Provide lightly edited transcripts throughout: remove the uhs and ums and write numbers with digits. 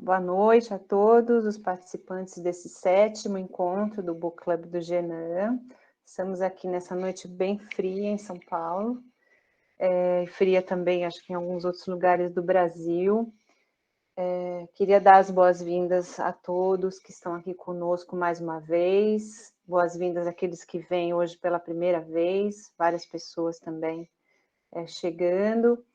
boa noite a todos os participantes desse 7º encontro do Book Club do Genan. Estamos aqui nessa noite bem fria em São Paulo, fria também, acho que em alguns outros lugares do Brasil. Queria dar as boas-vindas a todos que estão aqui conosco mais uma vez, boas-vindas àqueles que vêm hoje pela primeira vez, várias pessoas também chegando.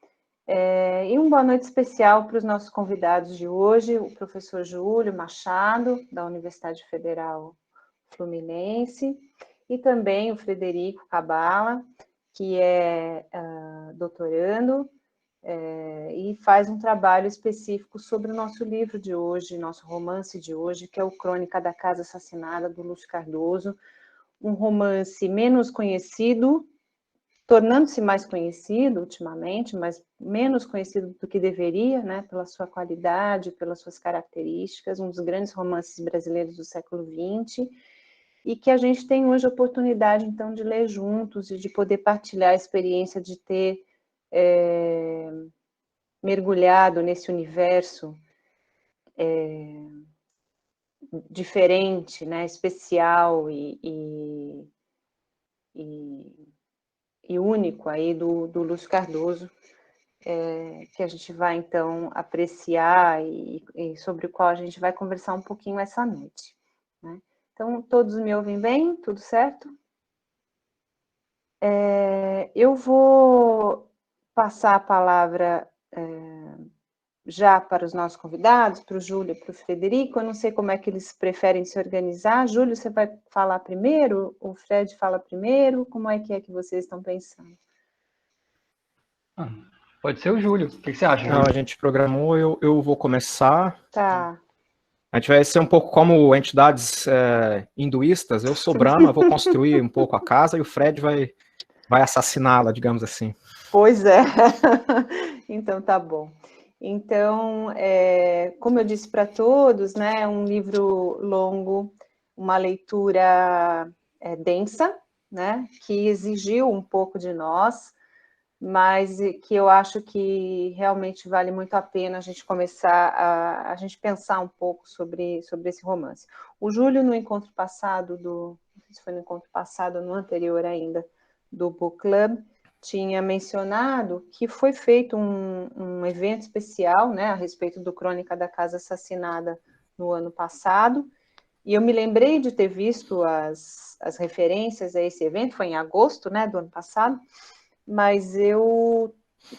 E uma boa noite especial para os nossos convidados de hoje, o professor Júlio Machado, da Universidade Federal Fluminense, e também o Frederico Cabala, que é doutorando e faz um trabalho específico sobre o nosso livro de hoje, nosso romance de hoje, que é o Crônica da Casa Assassinada, do Lúcio Cardoso, um romance menos conhecido, tornando-se mais conhecido ultimamente, mas menos conhecido do que deveria, né, pela sua qualidade, pelas suas características, um dos grandes romances brasileiros do século XX, e que a gente tem hoje a oportunidade, então, de ler juntos e de poder partilhar a experiência de ter mergulhado nesse universo diferente, né, especial e único aí do Lúcio Cardoso, que a gente vai, então, apreciar e sobre o qual a gente vai conversar um pouquinho essa noite, né? Então, todos me ouvem bem? Tudo certo? Eu vou passar a palavra já para os nossos convidados, para o Júlio e para o Frederico. Eu não sei como é que eles preferem se organizar. Júlio, você vai falar primeiro? O Fred fala primeiro? Como é que vocês estão pensando? Pode ser o Júlio. O que você acha, Não, Júlio? a gente programou, eu vou começar. Tá. A gente vai ser um pouco como entidades hinduístas. Eu sou Brahma, vou construir um pouco a casa e o Fred vai assassiná-la, digamos assim. Pois é. Então, tá bom. Então, como eu disse para todos, né, é um livro longo, uma leitura densa, né, que exigiu um pouco de nós, mas que eu acho que realmente vale muito a pena a gente começar a gente pensar um pouco sobre esse romance. O Júlio, no encontro passado, não sei se foi no encontro passado ou no anterior ainda, do Book Club, tinha mencionado que foi feito um evento especial, né, a respeito do Crônica da Casa Assassinada no ano passado, e eu me lembrei de ter visto as referências a esse evento, foi em agosto, né, do ano passado, mas eu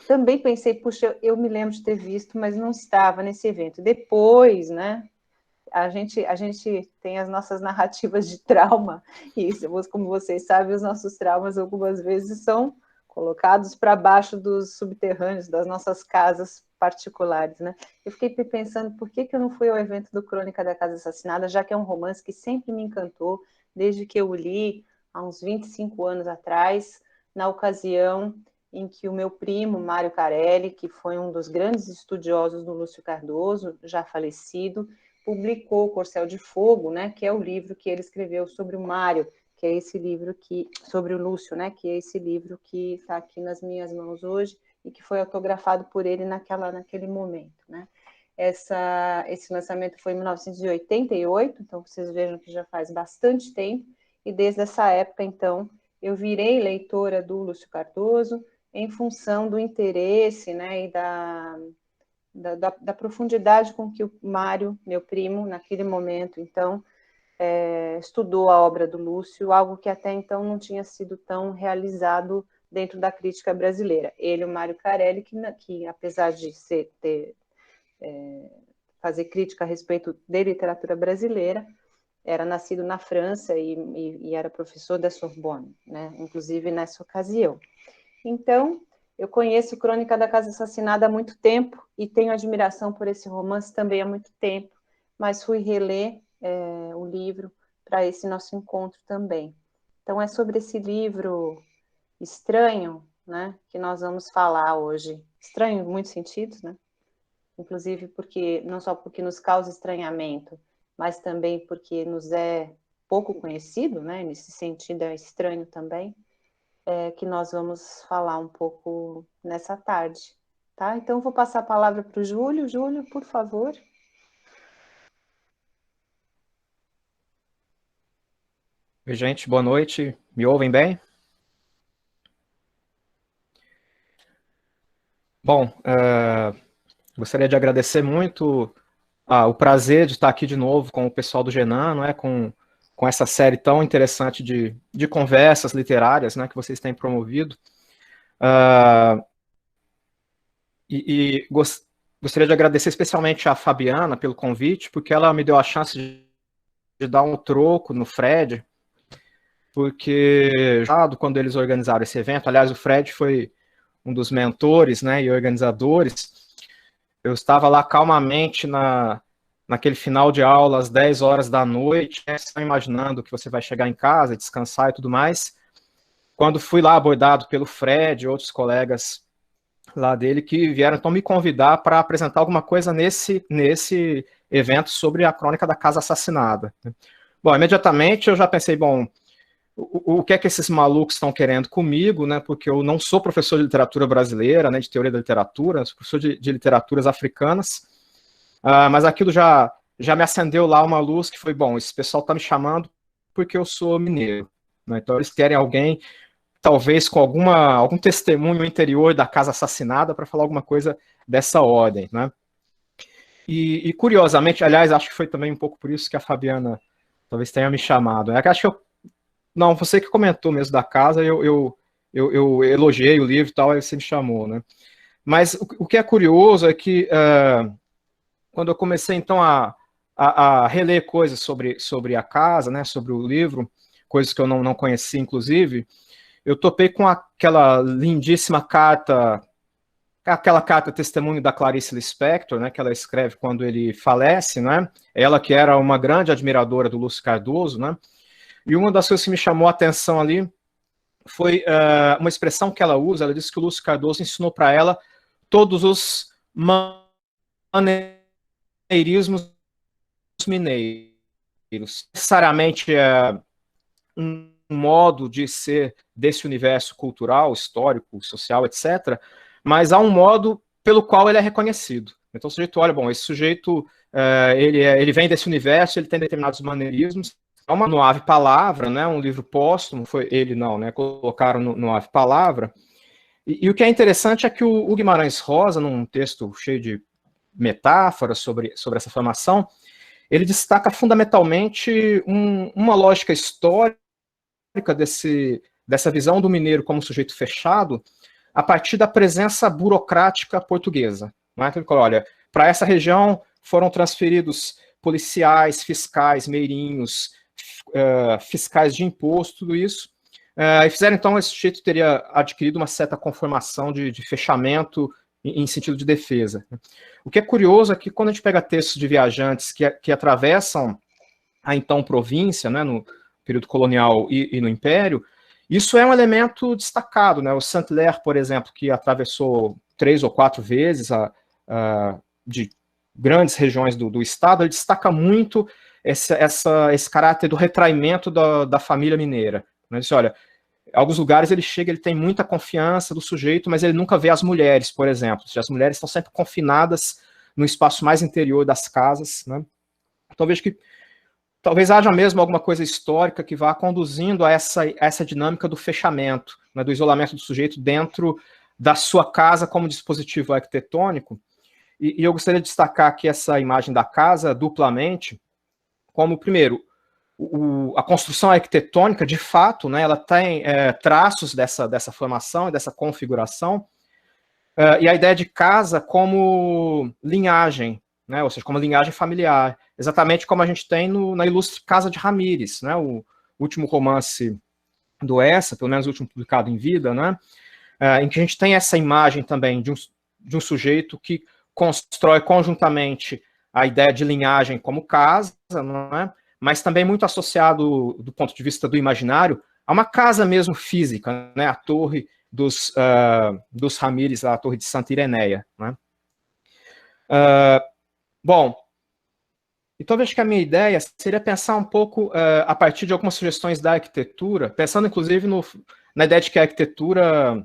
também pensei, puxa, eu me lembro de ter visto, mas não estava nesse evento. Depois, né, a gente tem as nossas narrativas de trauma, e como vocês sabem, os nossos traumas algumas vezes são colocados para baixo dos subterrâneos, das nossas casas particulares, né? Eu fiquei pensando, por que eu não fui ao evento do Crônica da Casa Assassinada, já que é um romance que sempre me encantou, desde que eu o li, há uns 25 anos atrás, na ocasião em que o meu primo, Mário Carelli, que foi um dos grandes estudiosos do Lúcio Cardoso, já falecido, publicou Corcel de Fogo, né, que é o livro que ele escreveu sobre o Mário, que é esse livro sobre o Lúcio, né, que é esse livro que está aqui nas minhas mãos hoje e que foi autografado por ele naquele momento, né. Esse lançamento foi em 1988, então vocês vejam que já faz bastante tempo, e desde essa época, então, eu virei leitora do Lúcio Cardoso em função do interesse, né, e da profundidade com que o Mário, meu primo, naquele momento, então, estudou a obra do Lúcio, algo que até então não tinha sido tão realizado dentro da crítica brasileira. Ele, o Mário Carelli, que apesar de fazer crítica a respeito de literatura brasileira, era nascido na França e era professor da Sorbonne, né? Inclusive nessa ocasião. Então, eu conheço Crônica da Casa Assassinada há muito tempo e tenho admiração por esse romance também há muito tempo, mas fui reler o livro para esse nosso encontro também. Então, é sobre esse livro estranho, né, que nós vamos falar hoje. Estranho em muitos sentidos, né? Inclusive porque não só porque nos causa estranhamento, mas também porque nos é pouco conhecido, né? Nesse sentido é estranho também, que nós vamos falar um pouco nessa tarde, tá? Então vou passar a palavra para o Júlio. Júlio, por favor. Oi, gente, boa noite. Me ouvem bem? Bom, gostaria de agradecer muito o prazer de estar aqui de novo com o pessoal do Genan, não é? Com essa série tão interessante de conversas literárias, né, que vocês têm promovido. Ah, gostaria de agradecer especialmente a Fabiana pelo convite, porque ela me deu a chance de dar um troco no Fred, porque já quando eles organizaram esse evento, aliás, o Fred foi um dos mentores, né, e organizadores. Eu estava lá calmamente naquele final de aula, às 10 horas da noite, né, só imaginando que você vai chegar em casa, descansar e tudo mais. Quando fui lá abordado pelo Fred e outros colegas lá dele, que vieram então me convidar para apresentar alguma coisa nesse evento sobre a crônica da Casa Assassinada. Bom, imediatamente eu já pensei, bom, o que é que esses malucos estão querendo comigo, né? Porque eu não sou professor de literatura brasileira, né? De teoria da literatura, sou professor de literaturas africanas. Mas aquilo já me acendeu lá uma luz que foi, bom, esse pessoal está me chamando porque eu sou mineiro, né? Então eles querem alguém, talvez com algum testemunho interior da casa assassinada para falar alguma coisa dessa ordem, né? E curiosamente, aliás, acho que foi também um pouco por isso que a Fabiana talvez tenha me chamado. Acho que não, você que comentou mesmo da casa, eu elogiei o livro e tal, aí você me chamou, né? Mas o que é curioso é que quando eu comecei, então, a reler coisas sobre a casa, né, sobre o livro, coisas que eu não conhecia, inclusive, eu topei com aquela lindíssima carta, aquela carta testemunho da Clarice Lispector, né, que ela escreve quando ele falece, né? Ela que era uma grande admiradora do Lúcio Cardoso, né? E uma das coisas que me chamou a atenção ali foi uma expressão que ela usa. Ela disse que o Lúcio Cardoso ensinou para ela todos os maneirismos mineiros. Necessariamente um modo de ser desse universo cultural, histórico, social, etc., mas há um modo pelo qual ele é reconhecido. Então o sujeito olha, bom, esse sujeito, ele vem desse universo, ele tem determinados maneirismos. No Ave Palavra, né, um livro póstumo, foi ele não, né, colocaram no Ave Palavra, e o que é interessante é que o Guimarães Rosa, num texto cheio de metáforas sobre essa formação, ele destaca fundamentalmente uma lógica histórica dessa visão do mineiro como sujeito fechado, a partir da presença burocrática portuguesa. Não é? Então, olha, para essa região foram transferidos policiais, fiscais, meirinhos, fiscais de imposto, tudo isso, e fizeram então, esse sujeito teria adquirido uma certa conformação de fechamento em sentido de defesa. O que é curioso é que quando a gente pega textos de viajantes que atravessam a então província, né, no período colonial e no Império, isso é um elemento destacado, né? O Saint-Hilaire, por exemplo, que atravessou 3 ou 4 vezes de grandes regiões do estado, ele destaca muito esse caráter do retraimento da família mineira. Ele diz, olha, em alguns lugares ele chega, ele tem muita confiança do sujeito, mas ele nunca vê as mulheres, por exemplo. As mulheres estão sempre confinadas no espaço mais interior das casas, né? Então vejo que talvez haja mesmo alguma coisa histórica que vá conduzindo a essa dinâmica do fechamento, né, do isolamento do sujeito dentro da sua casa como dispositivo arquitetônico. E eu gostaria de destacar aqui essa imagem da casa duplamente, como, primeiro, a construção arquitetônica, de fato, né, ela tem traços dessa formação e dessa configuração, e a ideia de casa como linhagem, né, ou seja, como linhagem familiar, exatamente como a gente tem na ilustre Casa de Ramírez, né, o último romance do Essa, pelo menos o último publicado em vida, né, em que a gente tem essa imagem também de um sujeito que constrói conjuntamente a ideia de linhagem como casa, não é? Mas também muito associado, do ponto de vista do imaginário, a uma casa mesmo física, né? A torre dos Ramírez, a torre de Santa Ireneia. Né? Bom, então acho que a minha ideia seria pensar um pouco a partir de algumas sugestões da arquitetura, pensando inclusive na ideia de que a arquitetura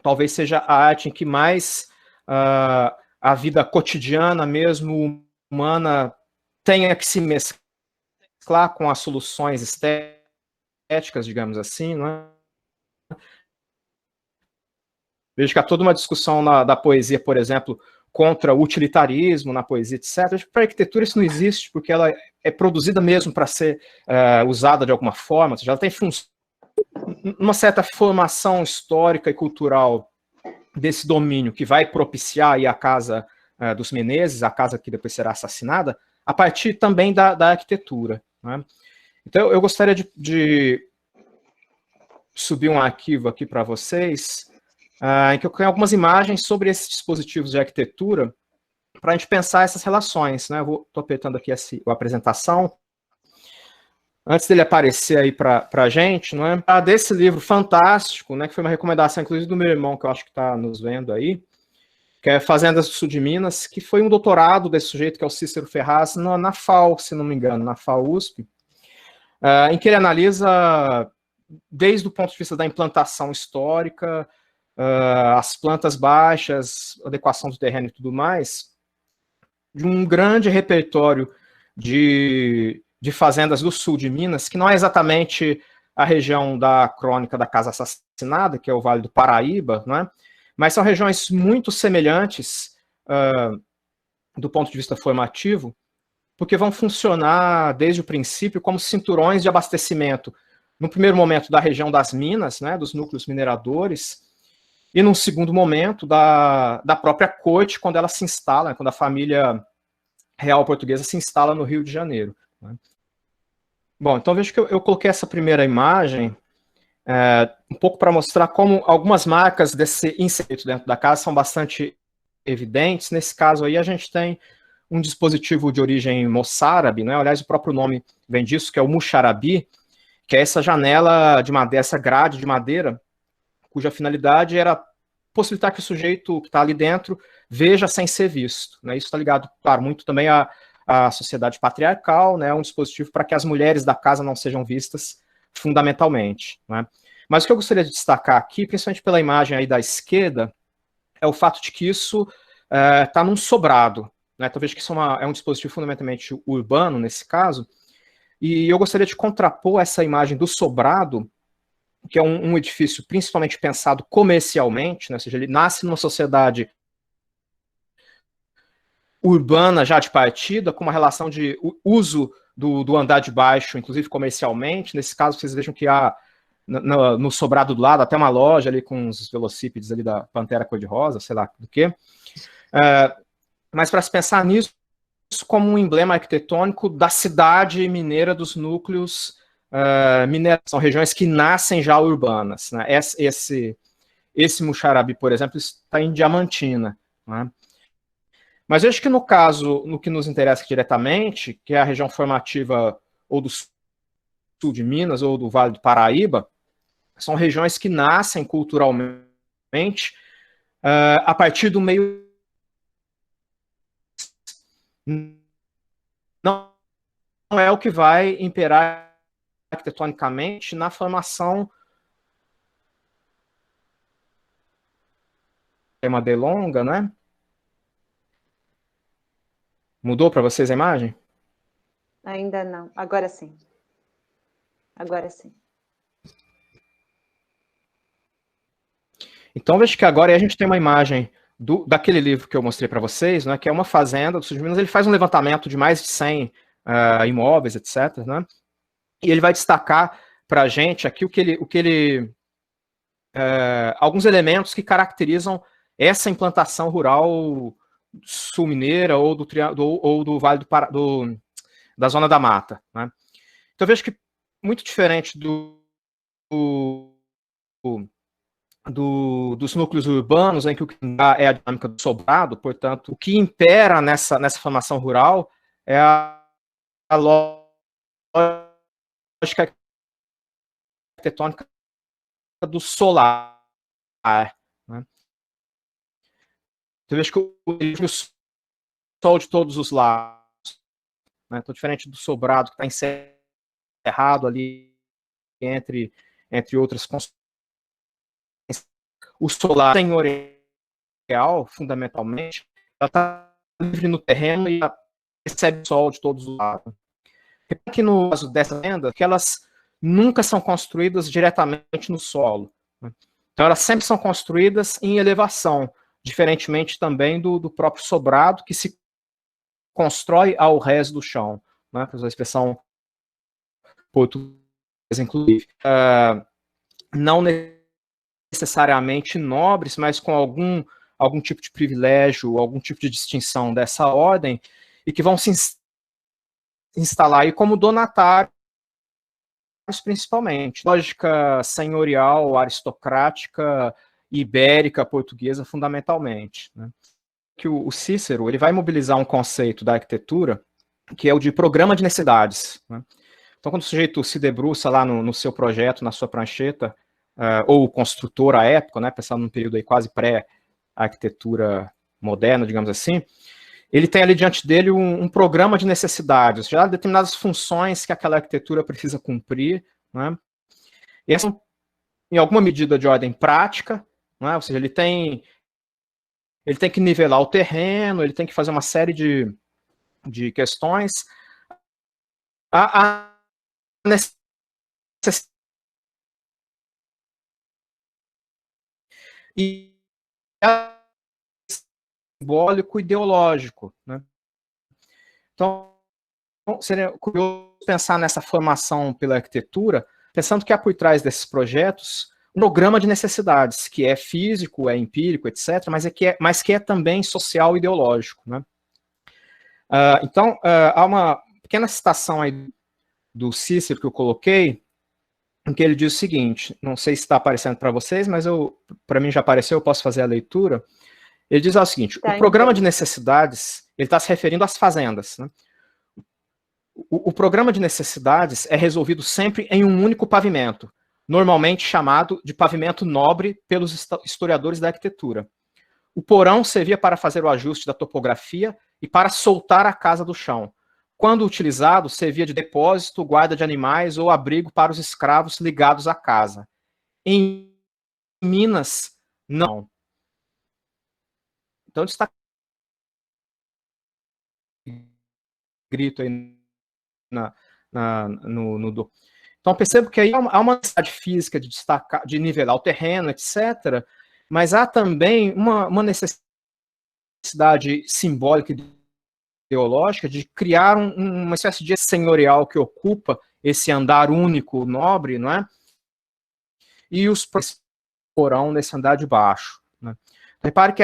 talvez seja a arte em que mais a vida cotidiana mesmo, humana, tenha que se mesclar com as soluções estéticas estéticas, digamos assim, não é? Vejo que há toda uma discussão da poesia, por exemplo, contra o utilitarismo na poesia, etc. Para a arquitetura isso não existe, porque ela é produzida mesmo para ser usada de alguma forma, ou seja, ela tem uma certa formação histórica e cultural desse domínio que vai propiciar aí a Casa dos Menezes, a casa que depois será assassinada, a partir também da arquitetura, né? Então, eu gostaria de subir um arquivo aqui para vocês, em que eu tenho algumas imagens sobre esses dispositivos de arquitetura, para a gente pensar essas relações, né? Eu estou apertando aqui a apresentação. Antes dele aparecer aí para a gente, não é? Desse livro fantástico, né? Que foi uma recomendação, inclusive, do meu irmão, que eu acho que está nos vendo aí, que é Fazendas do Sul de Minas, que foi um doutorado desse sujeito, que é o Cícero Ferraz, na FAO, se não me engano, na FAO-USP, em que ele analisa, desde o ponto de vista da implantação histórica, as plantas baixas, adequação do terreno e tudo mais, de um grande repertório de fazendas do sul de Minas, que não é exatamente a região da crônica da Casa Assassinada, que é o Vale do Paraíba, né? Mas são regiões muito semelhantes do ponto de vista formativo, porque vão funcionar desde o princípio como cinturões de abastecimento, no primeiro momento da região das minas, né, dos núcleos mineradores, e num segundo momento da própria corte, quando ela se instala, quando a família real portuguesa se instala no Rio de Janeiro, né? Bom, então vejo que eu coloquei essa primeira imagem um pouco para mostrar como algumas marcas desse inseto dentro da casa são bastante evidentes. Nesse caso aí a gente tem um dispositivo de origem moçárabe, né? Aliás, o próprio nome vem disso, que é o muxarabi, que é essa janela de madeira, essa grade de madeira, cuja finalidade era possibilitar que o sujeito que está ali dentro veja sem ser visto, né? Isso está ligado, claro, muito também à sociedade patriarcal, né? Um dispositivo para que as mulheres da casa não sejam vistas fundamentalmente, né? Mas o que eu gostaria de destacar aqui, principalmente pela imagem aí da esquerda, é o fato de que isso está num sobrado, né? Então veja que isso é um dispositivo fundamentalmente urbano, nesse caso, e eu gostaria de contrapor essa imagem do sobrado, que é um edifício principalmente pensado comercialmente, né? Ou seja, ele nasce numa sociedade urbana já de partida, com uma relação de uso do andar de baixo, inclusive comercialmente. Nesse caso, vocês vejam que há no sobrado do lado até uma loja ali com os velocípedes ali da Pantera Cor-de-Rosa, sei lá do que. Mas para se pensar nisso como um emblema arquitetônico da cidade mineira, dos núcleos mineiros, são regiões que nascem já urbanas, né? Esse muxarabi, por exemplo, está em Diamantina, né? Mas eu acho que no caso, no que nos interessa diretamente, que é a região formativa ou do sul de Minas ou do Vale do Paraíba, são regiões que nascem culturalmente a partir do meio... Não é o que vai imperar arquitetonicamente na formação... É uma delonga, né? Mudou para vocês a imagem? Ainda não. Agora sim. Agora sim. Então, veja que agora a gente tem uma imagem daquele livro que eu mostrei para vocês, né, que é uma fazenda do sul de Minas. Ele faz um levantamento de mais de 100 imóveis, etc., né? E ele vai destacar para a gente aqui alguns elementos que caracterizam essa implantação rural sul-mineira ou do Vale da Zona da Mata, né? Então, eu vejo que, muito diferente dos núcleos urbanos, em que o que dá é a dinâmica do sobrado, portanto, o que impera nessa formação rural é a lógica arquitetônica do solar, né? Então, eu vejo que o sol de todos os lados, né? Então, diferente do sobrado que está encerrado ali entre outras construções, o solar senhorial, fundamentalmente, ela está livre no terreno e recebe sol de todos os lados. Aqui no caso dessa lenda, que elas nunca são construídas diretamente no solo. Então, elas sempre são construídas em elevação, diferentemente também do próprio sobrado, que se constrói ao rés do chão, né, para usar a expressão portuguesa, inclusive. Não necessariamente nobres, mas com algum tipo de privilégio, algum tipo de distinção dessa ordem, e que vão se instalar aí como donatários, principalmente. Lógica senhorial, aristocrática, ibérica, portuguesa, fundamentalmente, né? Que o Cícero ele vai mobilizar um conceito da arquitetura que é o de programa de necessidades, né? Então, quando o sujeito se debruça lá no seu projeto, na sua prancheta, ou o construtor à época, né, pensando num período aí quase pré-arquitetura moderna, digamos assim, ele tem ali diante dele um programa de necessidades, já determinadas funções que aquela arquitetura precisa cumprir, né? E essas são, em alguma medida, de ordem prática, né? Ou seja, ele tem que nivelar o terreno, ele tem que fazer uma série de questões. A necessidade e simbólico ideológico, né? Então, seria curioso pensar nessa formação pela arquitetura, pensando que há por trás desses projetos um programa de necessidades, que é físico, é empírico, etc., mas que é também social e ideológico, né? Então, há uma pequena citação aí do Cícero que eu coloquei, em que ele diz o seguinte, não sei se está aparecendo para vocês, mas para mim já apareceu, eu posso fazer a leitura. Ele diz o seguinte, o programa de necessidades, ele está se referindo às fazendas, né? O programa de necessidades é resolvido sempre em um único pavimento, normalmente chamado de pavimento nobre pelos historiadores da arquitetura. O porão servia para fazer o ajuste da topografia e para soltar a casa do chão. Quando utilizado, servia de depósito, guarda de animais ou abrigo para os escravos ligados à casa. Em Minas, não. Então, está grito aí Então, percebo que aí há uma necessidade física de destacar, de nivelar o terreno, etc., mas há também uma necessidade simbólica e ideológica de criar uma espécie de senhorial que ocupa esse andar único, nobre, não é? E os porão nesse andar de baixo, né? Repare que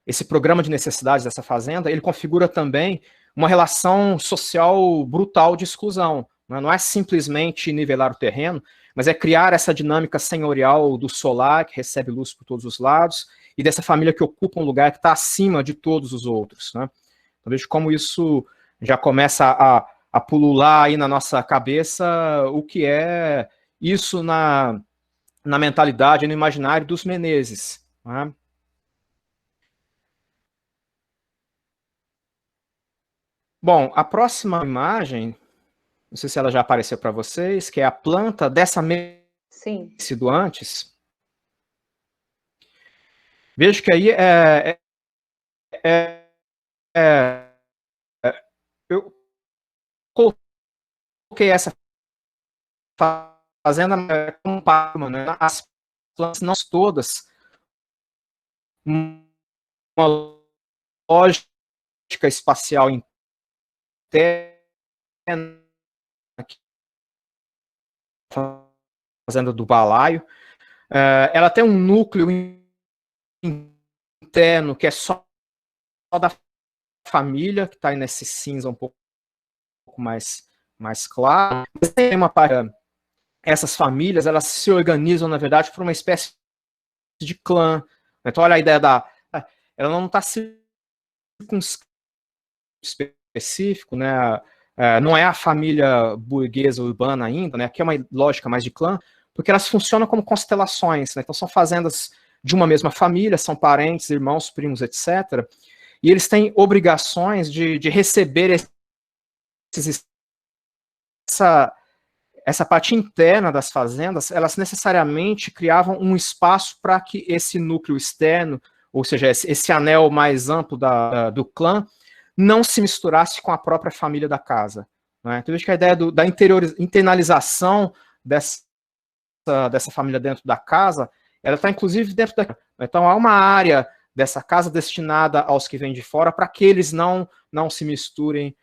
esse programa de necessidades dessa fazenda, ele configura também uma relação social brutal de exclusão, né? Não é simplesmente nivelar o terreno, mas é criar essa dinâmica senhorial do solar, que recebe luz por todos os lados, e dessa família que ocupa um lugar que está acima de todos os outros, né? Então, veja como isso já começa a pulular aí na nossa cabeça o que é isso na mentalidade, no imaginário dos Menezes, né? Bom, a próxima imagem, não sei se ela já apareceu para vocês, que é a planta dessa do antes. Vejo que aí eu coloquei essa fazenda como palma, né? As plantas não todas uma lógica espacial interna, fazenda do balaio. Ela tem um núcleo interno que é só da família, que está aí nesse cinza um pouco mais claro. Mas tem uma parte, essas famílias, elas se organizam, na verdade, por uma espécie de clã. Então, olha a ideia ela não está específico, né? Não é a família burguesa urbana ainda, né? Aqui é uma lógica mais de clã, porque elas funcionam como constelações, né? Então são fazendas de uma mesma família, são parentes, irmãos, primos, etc. E eles têm obrigações de receber essa parte interna das fazendas. Elas necessariamente criavam um espaço para que esse núcleo externo, ou seja, esse anel mais amplo do clã, não se misturasse com a própria família da casa. né? Então, veja que a ideia da internalização dessa família dentro da casa, ela está inclusive dentro da... Então, há uma área dessa casa destinada aos que vêm de fora para que eles não se misturem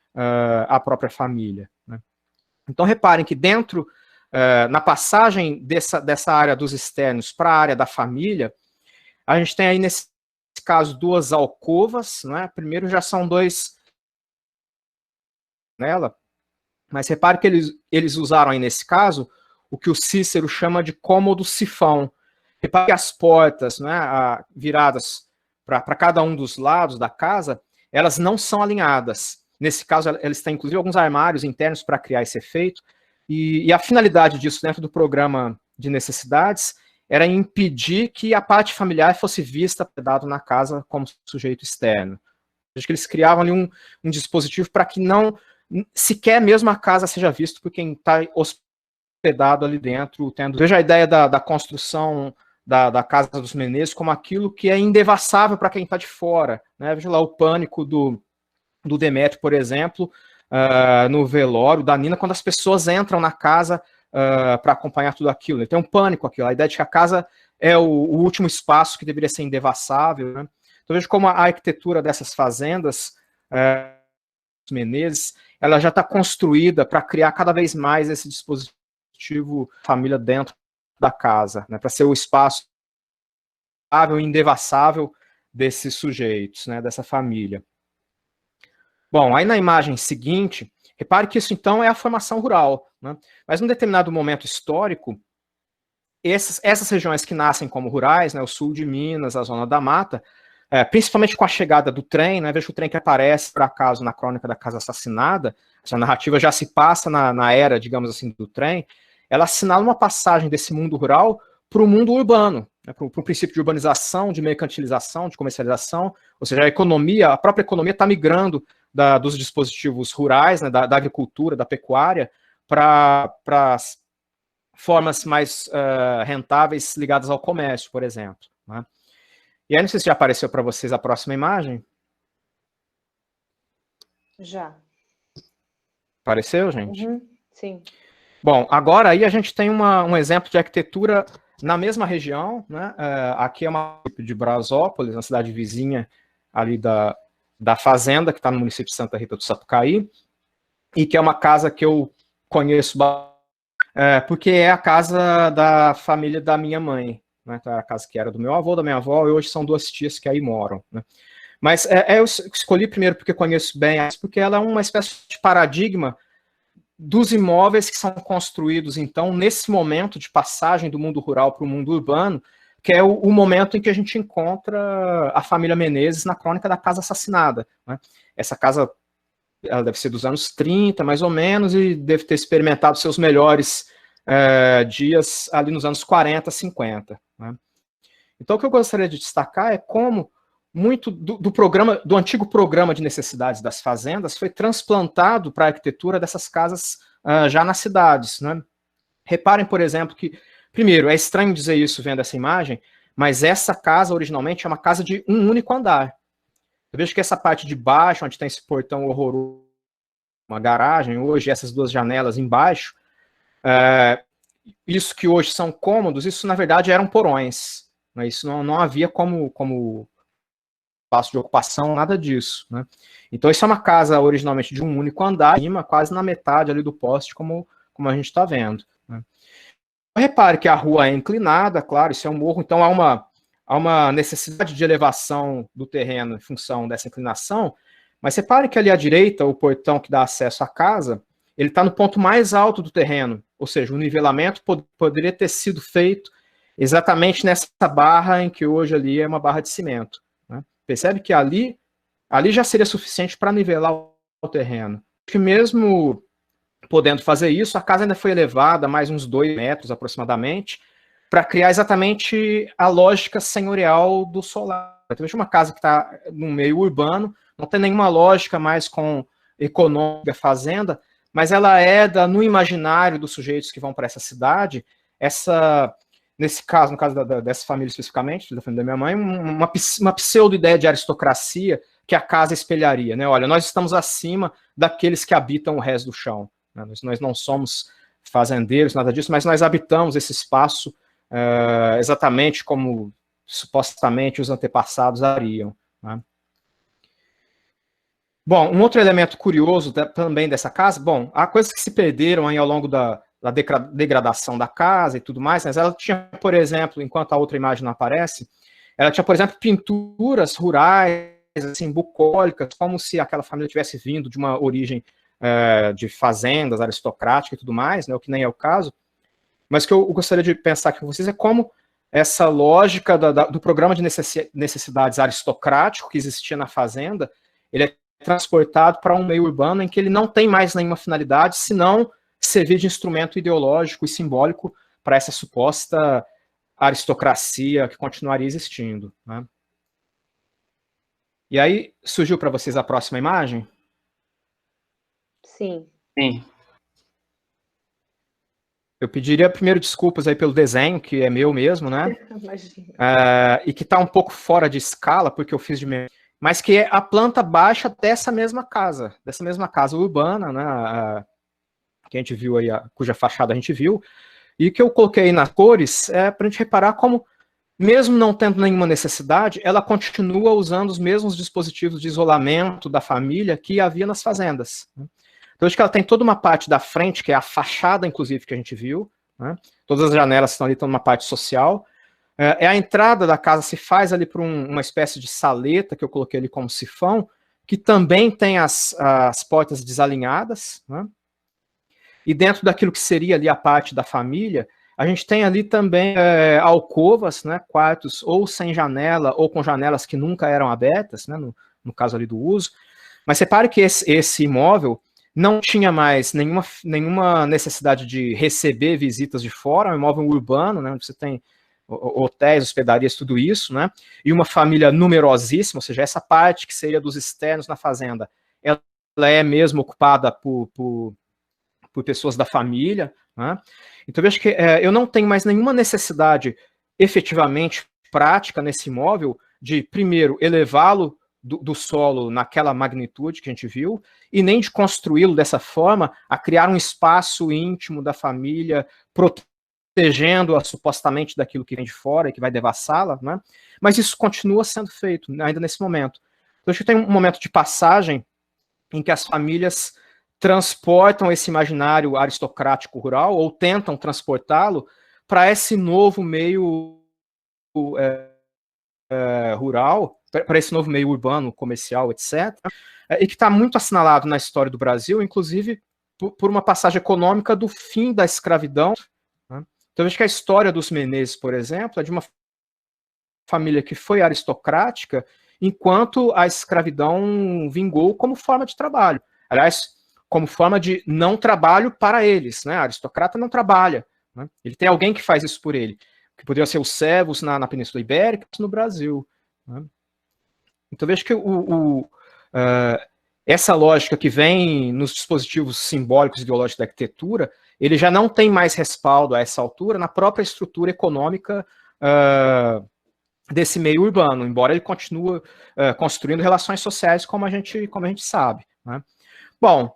à própria família, né? Então, reparem que dentro, na passagem dessa área dos externos para a área da família, a gente tem aí, nesse caso, duas alcovas, né? Primeiro já são dois nela, mas repare que eles usaram aí, nesse caso, o que o Cícero chama de cômodo sifão. Repare que as portas, né, viradas para cada um dos lados da casa, elas não são alinhadas. Nesse caso, eles têm, inclusive, alguns armários internos para criar esse efeito, e a finalidade disso dentro do programa de necessidades era impedir que a parte familiar fosse vista dado na casa como sujeito externo. Acho que eles criavam ali um dispositivo para que não sequer mesmo a casa seja vista por quem está hospedado ali dentro. Veja a ideia da construção da Casa dos Menezes como aquilo que é indevassável para quem está de fora, né? Veja lá o pânico do Demétrio, por exemplo, no velório da Nina, quando as pessoas entram na casa para acompanhar tudo aquilo. Tem um pânico aqui, a ideia de que a casa é o último espaço que deveria ser indevassável, né? Então veja como a arquitetura dessas fazendas, Menezes, ela já está construída para criar cada vez mais esse dispositivo família dentro da casa, né, para ser o espaço indevassável desses sujeitos, né, dessa família. Bom, aí na imagem seguinte, repare que isso então é a formação rural, né? Mas num determinado momento histórico, essas regiões que nascem como rurais, né, o sul de Minas, a zona da mata, principalmente com a chegada do trem, né, veja o trem que aparece, por acaso, na crônica da Casa Assassinada, essa narrativa já se passa na era, digamos assim, do trem, ela assinala uma passagem desse mundo rural para o mundo urbano, né, para o princípio de urbanização, de mercantilização, de comercialização, ou seja, a própria economia está migrando dos dispositivos rurais, né, da agricultura, da pecuária, para formas mais rentáveis ligadas ao comércio, por exemplo, né? E aí, não sei se já apareceu para vocês a próxima imagem. Já. Apareceu, gente? Uhum, sim. Bom, agora aí a gente tem um exemplo de arquitetura na mesma região, né? Aqui é uma de Brasópolis, uma cidade vizinha ali da fazenda, que está no município de Santa Rita do Sapucaí, e que é uma casa que eu conheço porque é a casa da família da minha mãe, né? A casa que era do meu avô, da minha avó, e hoje são duas tias que aí moram, né? Mas eu escolhi primeiro porque conheço bem, porque ela é uma espécie de paradigma dos imóveis que são construídos, então, nesse momento de passagem do mundo rural para o mundo urbano, que é o momento em que a gente encontra a família Menezes na crônica da Casa Assassinada, né? Essa casa, ela deve ser dos anos 30, mais ou menos, e deve ter experimentado seus melhores dias ali nos anos 40, 50, né? Então, o que eu gostaria de destacar é como muito do antigo programa de necessidades das fazendas foi transplantado para a arquitetura dessas casas já nas cidades, né? Reparem, por exemplo, que, primeiro, é estranho dizer isso vendo essa imagem, mas essa casa originalmente é uma casa de um único andar. Eu vejo que essa parte de baixo, onde tem esse portão horroroso, uma garagem, hoje essas duas janelas embaixo, isso que hoje são cômodos, isso na verdade eram porões, né? Isso não havia como espaço de ocupação, nada disso, né? Então isso é uma casa originalmente de um único andar, quase na metade ali do poste, como a gente está vendo, né? Repare que a rua é inclinada, claro, isso é um morro, então há uma necessidade de elevação do terreno em função dessa inclinação, mas repare que ali à direita, o portão que dá acesso à casa, ele está no ponto mais alto do terreno, ou seja, o nivelamento poderia ter sido feito exatamente nessa barra em que hoje ali é uma barra de cimento, né? Percebe que ali já seria suficiente para nivelar o terreno. Que mesmo podendo fazer isso, a casa ainda foi elevada mais uns 2 metros aproximadamente, para criar exatamente a lógica senhorial do solar. Então, uma casa que está no meio urbano, não tem nenhuma lógica mais com econômica, fazenda, mas ela no imaginário dos sujeitos que vão para essa cidade, essa nesse caso, no caso dessa família especificamente, da família da minha mãe, uma pseudo-ideia de aristocracia que a casa espelharia, né? Olha, nós estamos acima daqueles que habitam o resto do chão, né? Nós não somos fazendeiros, nada disso, mas nós habitamos esse espaço exatamente como supostamente os antepassados hariam, né? Bom, um outro elemento curioso também dessa casa, bom, há coisas que se perderam aí ao longo da degradação da casa e tudo mais, mas ela tinha, por exemplo, enquanto a outra imagem não aparece, ela tinha, por exemplo, pinturas rurais, assim, bucólicas, como se aquela família tivesse vindo de uma origem de fazendas aristocráticas e tudo mais, né, o que nem é o caso, mas o que eu gostaria de pensar aqui com vocês é como essa lógica do programa de necessidades aristocrático que existia na fazenda, ele é transportado para um meio urbano em que ele não tem mais nenhuma finalidade, senão servir de instrumento ideológico e simbólico para essa suposta aristocracia que continuaria existindo, né? E aí, surgiu para vocês a próxima imagem? Sim. Sim. Eu pediria primeiro desculpas aí pelo desenho, que é meu mesmo, né? Imagina. E que está um pouco fora de escala, porque eu fiz de meio, mas que é a planta baixa dessa mesma casa urbana, né? Que a gente viu aí, cuja fachada a gente viu, e que eu coloquei nas cores para a gente reparar como, mesmo não tendo nenhuma necessidade, ela continua usando os mesmos dispositivos de isolamento da família que havia nas fazendas, né? Então, acho que ela tem toda uma parte da frente, que é a fachada, inclusive, que a gente viu, né? Todas as janelas estão ali, estão numa parte social. A entrada da casa se faz ali por uma espécie de saleta, que eu coloquei ali como sifão, que também tem as portas desalinhadas, né? E dentro daquilo que seria ali a parte da família, a gente tem ali também alcovas, né? Quartos ou sem janela, ou com janelas que nunca eram abertas, né? No caso ali do uso. Mas repare que esse imóvel não tinha mais nenhuma necessidade de receber visitas de fora, é um imóvel urbano, né, onde você tem hotéis, hospedarias, tudo isso, né, e uma família numerosíssima, ou seja, essa parte que seria dos externos na fazenda, ela é mesmo ocupada por pessoas da família, né. Então eu acho que eu não tenho mais nenhuma necessidade efetivamente prática nesse imóvel de, primeiro, elevá-lo do solo naquela magnitude que a gente viu, e nem de construí-lo dessa forma, a criar um espaço íntimo da família, protegendo-a supostamente daquilo que vem de fora e que vai devassá-la, né? Mas isso continua sendo feito ainda nesse momento. Então, acho que tem um momento de passagem em que as famílias transportam esse imaginário aristocrático rural, ou tentam transportá-lo para esse novo meio rural, para esse novo meio urbano, comercial, etc., e que está muito assinalado na história do Brasil, inclusive por uma passagem econômica do fim da escravidão, né? Então, eu acho que a história dos Menezes, por exemplo, é de uma família que foi aristocrática, enquanto a escravidão vingou como forma de trabalho. Aliás, como forma de não trabalho para eles, né? A aristocrata não trabalha, né? Ele tem alguém que faz isso por ele, que poderiam ser os servos na Península Ibérica, no Brasil, né? Então, vejo que essa lógica que vem nos dispositivos simbólicos e ideológicos da arquitetura, ele já não tem mais respaldo a essa altura na própria estrutura econômica desse meio urbano, embora ele continue construindo relações sociais como a gente sabe, né? Bom,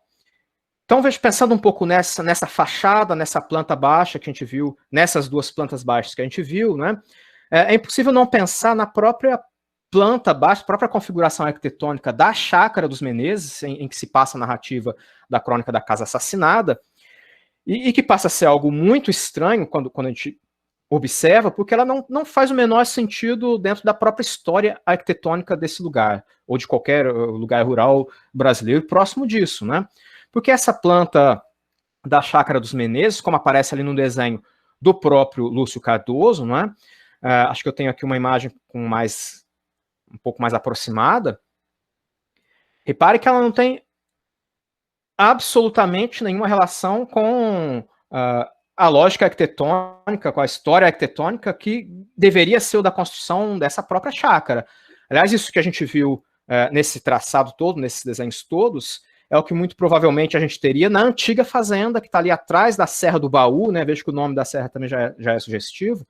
então, vejo, pensando um pouco nessa fachada, nessa planta baixa que a gente viu, nessas duas plantas baixas que a gente viu, né? É impossível não pensar na própria planta baixa, própria configuração arquitetônica da chácara dos Menezes, em que se passa a narrativa da crônica da casa assassinada, e que passa a ser algo muito estranho quando a gente observa, porque ela não faz o menor sentido dentro da própria história arquitetônica desse lugar, ou de qualquer lugar rural brasileiro próximo disso, né? Porque essa planta da chácara dos Menezes, como aparece ali no desenho do próprio Lúcio Cardoso, né? Acho que eu tenho aqui uma imagem um pouco mais aproximada. Repare que ela não tem absolutamente nenhuma relação com a lógica arquitetônica, com a história arquitetônica que deveria ser o da construção dessa própria chácara. Aliás, isso que a gente viu nesse traçado todo, nesses desenhos todos, é o que muito provavelmente a gente teria na antiga fazenda, que está ali atrás da Serra do Baú, né? Vejo que o nome da serra também já é sugestivo.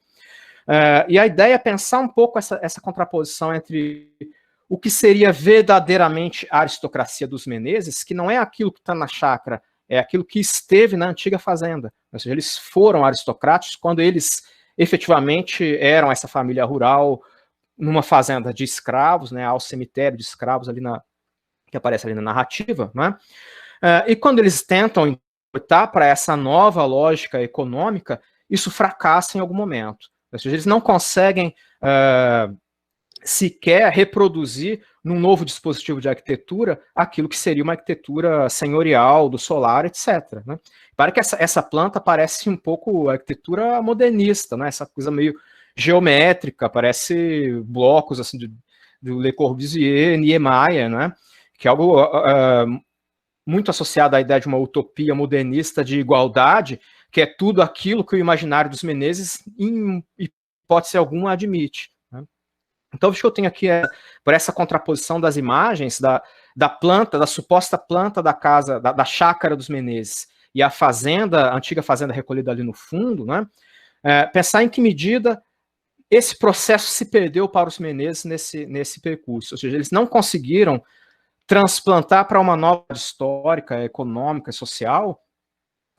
E a ideia é pensar um pouco essa contraposição entre o que seria verdadeiramente a aristocracia dos Menezes, que não é aquilo que está na chácara, é aquilo que esteve na antiga fazenda. Ou seja, eles foram aristocráticos quando eles efetivamente eram essa família rural numa fazenda de escravos, né, ao cemitério de escravos ali que aparece ali na narrativa, né? E quando eles tentam importar para essa nova lógica econômica, isso fracassa em algum momento. Ou seja, eles não conseguem sequer reproduzir num novo dispositivo de arquitetura aquilo que seria uma arquitetura senhorial, do solar, etc. Né? Para que essa planta parece um pouco arquitetura modernista, né? Essa coisa meio geométrica, parece blocos assim, do Le Corbusier, Niemeyer, né? Que é algo muito associado à ideia de uma utopia modernista de igualdade, que é tudo aquilo que o imaginário dos Menezes, em hipótese alguma, admite. Né? Então, o que eu tenho aqui é, por essa contraposição das imagens, da planta, da suposta planta da casa, da chácara dos Menezes, e a fazenda, a antiga fazenda recolhida ali no fundo, né? Pensar em que medida esse processo se perdeu para os Menezes nesse percurso. Ou seja, eles não conseguiram transplantar para uma nova histórica, econômica e social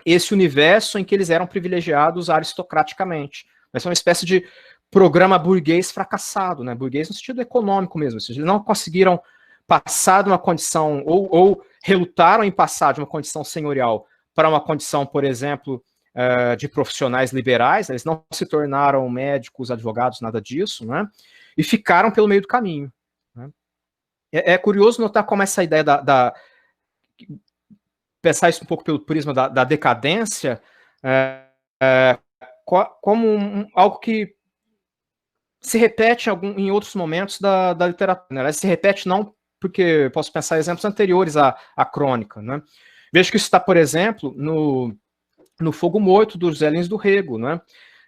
esse universo em que eles eram privilegiados aristocraticamente. Essa é uma espécie de programa burguês fracassado, né? Burguês no sentido econômico mesmo. Ou seja, eles não conseguiram passar de uma condição, ou relutaram em passar de uma condição senhorial para uma condição, por exemplo, de profissionais liberais. Eles não se tornaram médicos, advogados, nada disso, né? E ficaram pelo meio do caminho. Né? É curioso notar como essa ideia pensar isso um pouco pelo prisma da decadência, como algo que se repete em outros momentos da literatura. Né? Ela se repete não porque posso pensar em exemplos anteriores à crônica. Né? Vejo que isso está, por exemplo, no Fogo Morto, dos José Lins do Rego. Né?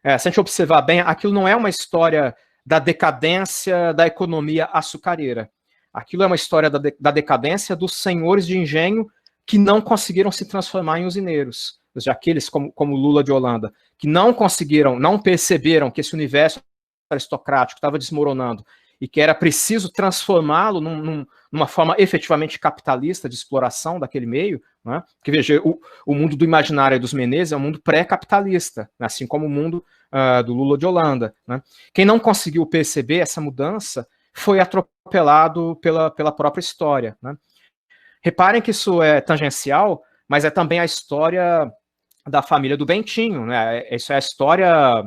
Se a gente observar bem, aquilo não é uma história da decadência da economia açucareira. Aquilo é uma história da decadência dos senhores de engenho que não conseguiram se transformar em usineiros. Ou seja, aqueles como Lula de Holanda, que não conseguiram, não perceberam que esse universo aristocrático estava desmoronando e que era preciso transformá-lo numa forma efetivamente capitalista de exploração daquele meio. Né? Porque, veja, o mundo do imaginário dos Menezes é um mundo pré-capitalista, né? Assim como o mundo do Lula de Holanda. Né? Quem não conseguiu perceber essa mudança foi atropelado pela própria história. Né? Reparem que isso é tangencial, mas é também a história da família do Bentinho. Né? Isso é a história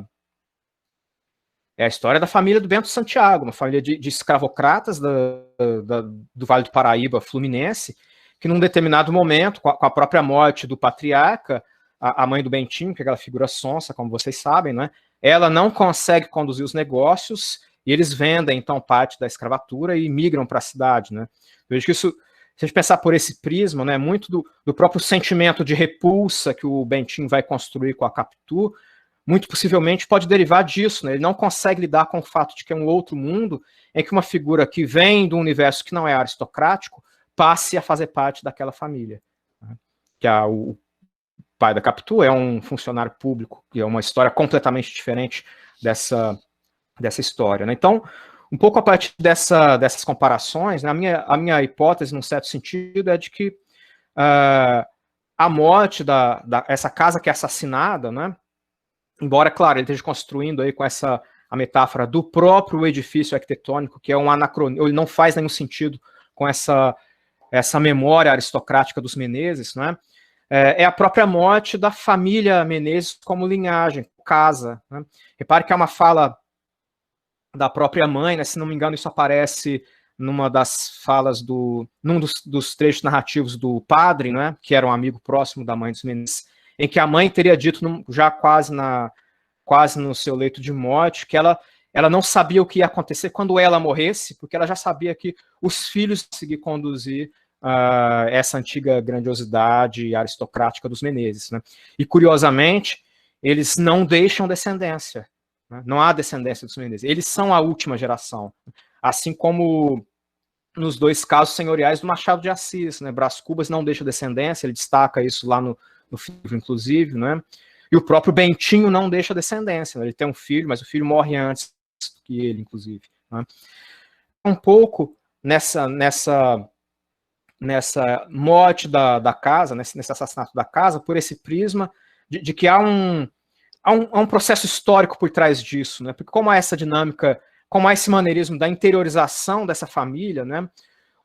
da família do Bento Santiago, uma família de escravocratas do Vale do Paraíba fluminense, que num determinado momento, com a própria morte do patriarca, a mãe do Bentinho, que é aquela figura sonsa, como vocês sabem, né, ela não consegue conduzir os negócios e eles vendem, então, parte da escravatura e migram para a cidade. Né. Eu vejo que isso, se a gente pensar por esse prisma, né, muito do próprio sentimento de repulsa que o Bentinho vai construir com a Capitu, muito possivelmente pode derivar disso. Né? Ele não consegue lidar com o fato de que é um outro mundo em que uma figura que vem do universo que não é aristocrático passe a fazer parte daquela família. Né? Que o pai da Capitu é um funcionário público, que é uma história completamente diferente dessa história. Né? Então, um pouco a partir dessas comparações, né, a minha hipótese, num certo sentido, é de que a morte essa casa que é assassinada, né, embora, claro, ele esteja construindo aí com a metáfora do próprio edifício arquitetônico, que é um anacronismo, ele não faz nenhum sentido com essa memória aristocrática dos Menezes, né? É a própria morte da família Menezes como linhagem, casa. Né? Repare que é uma fala da própria mãe, né? Se não me engano, isso aparece numa das falas num dos trechos narrativos do padre, né? Que era um amigo próximo da mãe dos Menezes, em que a mãe teria dito, já quase no seu leito de morte, que ela não sabia o que ia acontecer quando ela morresse, porque ela já sabia que os filhos iam conseguir conduzir essa antiga grandiosidade aristocrática dos Menezes. Né? E, curiosamente, eles não deixam descendência. Né? Não há descendência dos Menezes. Eles são a última geração. Assim como nos dois casos senhoriais do Machado de Assis. Né? Brás Cubas não deixa descendência, ele destaca isso lá no livro, inclusive, né? E o próprio Bentinho não deixa descendência, né? Ele tem um filho, mas o filho morre antes que ele, inclusive. Né? Um pouco nessa morte da casa, nesse assassinato da casa, por esse prisma de que há um processo histórico por trás disso, né? Porque como há essa dinâmica, como há esse maneirismo da interiorização dessa família, né?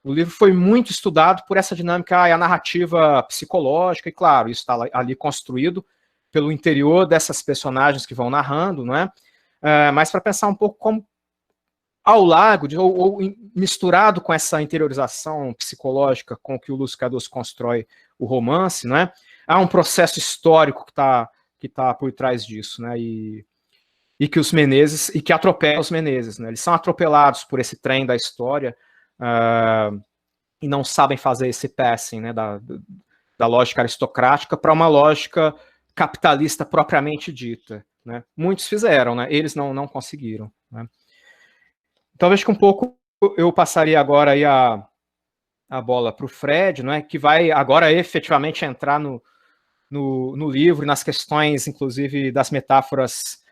O livro foi muito estudado por essa dinâmica e a narrativa psicológica, e claro, isso está ali construído pelo interior dessas personagens que vão narrando, não é? Mas para pensar um pouco como ao largo, ou misturado com essa interiorização psicológica com que o Lúcio Cardoso constrói o romance, não é? Há um processo histórico que tá por trás disso, né? E que os Menezes, e que atropela os Menezes, né? Eles são atropelados por esse trem da história e não sabem fazer esse passing, né? Da lógica aristocrática para uma lógica capitalista propriamente dita, né? Muitos fizeram, né? Eles não conseguiram, né? Então, acho que um pouco eu passaria agora aí a bola para o Fred, né, que vai agora efetivamente entrar no livro, nas questões, inclusive, das metáforas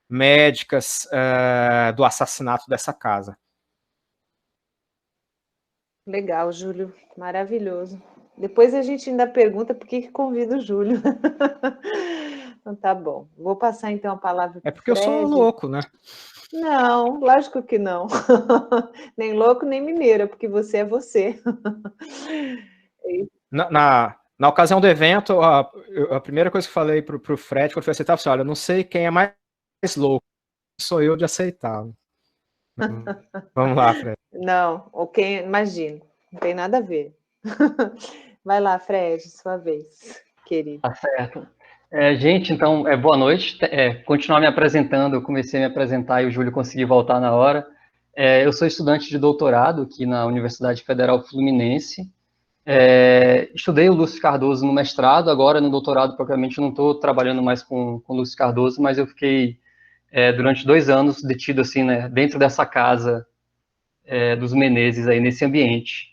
médicas do assassinato dessa casa. Legal, Júlio, maravilhoso. Depois a gente ainda pergunta por que convida o Júlio. Então tá bom. Vou passar então a palavra para o Fred. É porque eu sou louco, né? Não, lógico que não. Nem louco, nem mineira, porque você é você. Na ocasião do evento, a primeira coisa que eu falei para o Fred, quando foi aceitar, eu falei, olha, eu não sei quem é mais louco, sou eu de aceitar. Vamos lá, Fred. Não, ok, imagino, não tem nada a ver. Vai lá, Fred, sua vez, querido. Tá certo. Gente, então, boa noite. Continuar me apresentando, eu comecei a me apresentar e o Júlio conseguiu voltar na hora. Eu sou estudante de doutorado aqui na Universidade Federal Fluminense. Estudei o Lúcio Cardoso no mestrado, agora no doutorado, propriamente, eu não estou trabalhando mais com o Lúcio Cardoso, mas eu fiquei durante 2 anos detido, assim, né, dentro dessa casa dos Menezes, aí, nesse ambiente.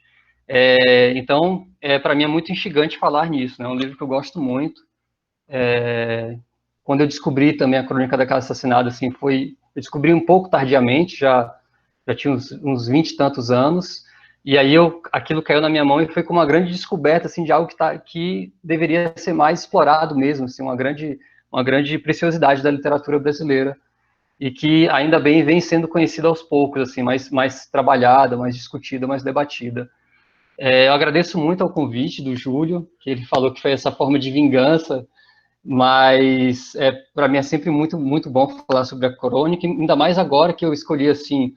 Então, para mim é muito instigante falar nisso, né, é um livro que eu gosto muito. Quando eu descobri também a Crônica da Casa Assassinada, assim, eu descobri um pouco tardiamente, já tinha uns 20 e tantos anos, e aí aquilo caiu na minha mão e foi como uma grande descoberta, assim, de algo que deveria ser mais explorado mesmo, assim, uma grande preciosidade da literatura brasileira, e que ainda bem vem sendo conhecida aos poucos, assim, mais trabalhada, mais discutida, mais debatida. Eu agradeço muito ao convite do Júlio, que ele falou que foi essa forma de vingança, mas para mim é sempre muito, muito bom falar sobre a crônica, ainda mais agora que eu escolhi, assim,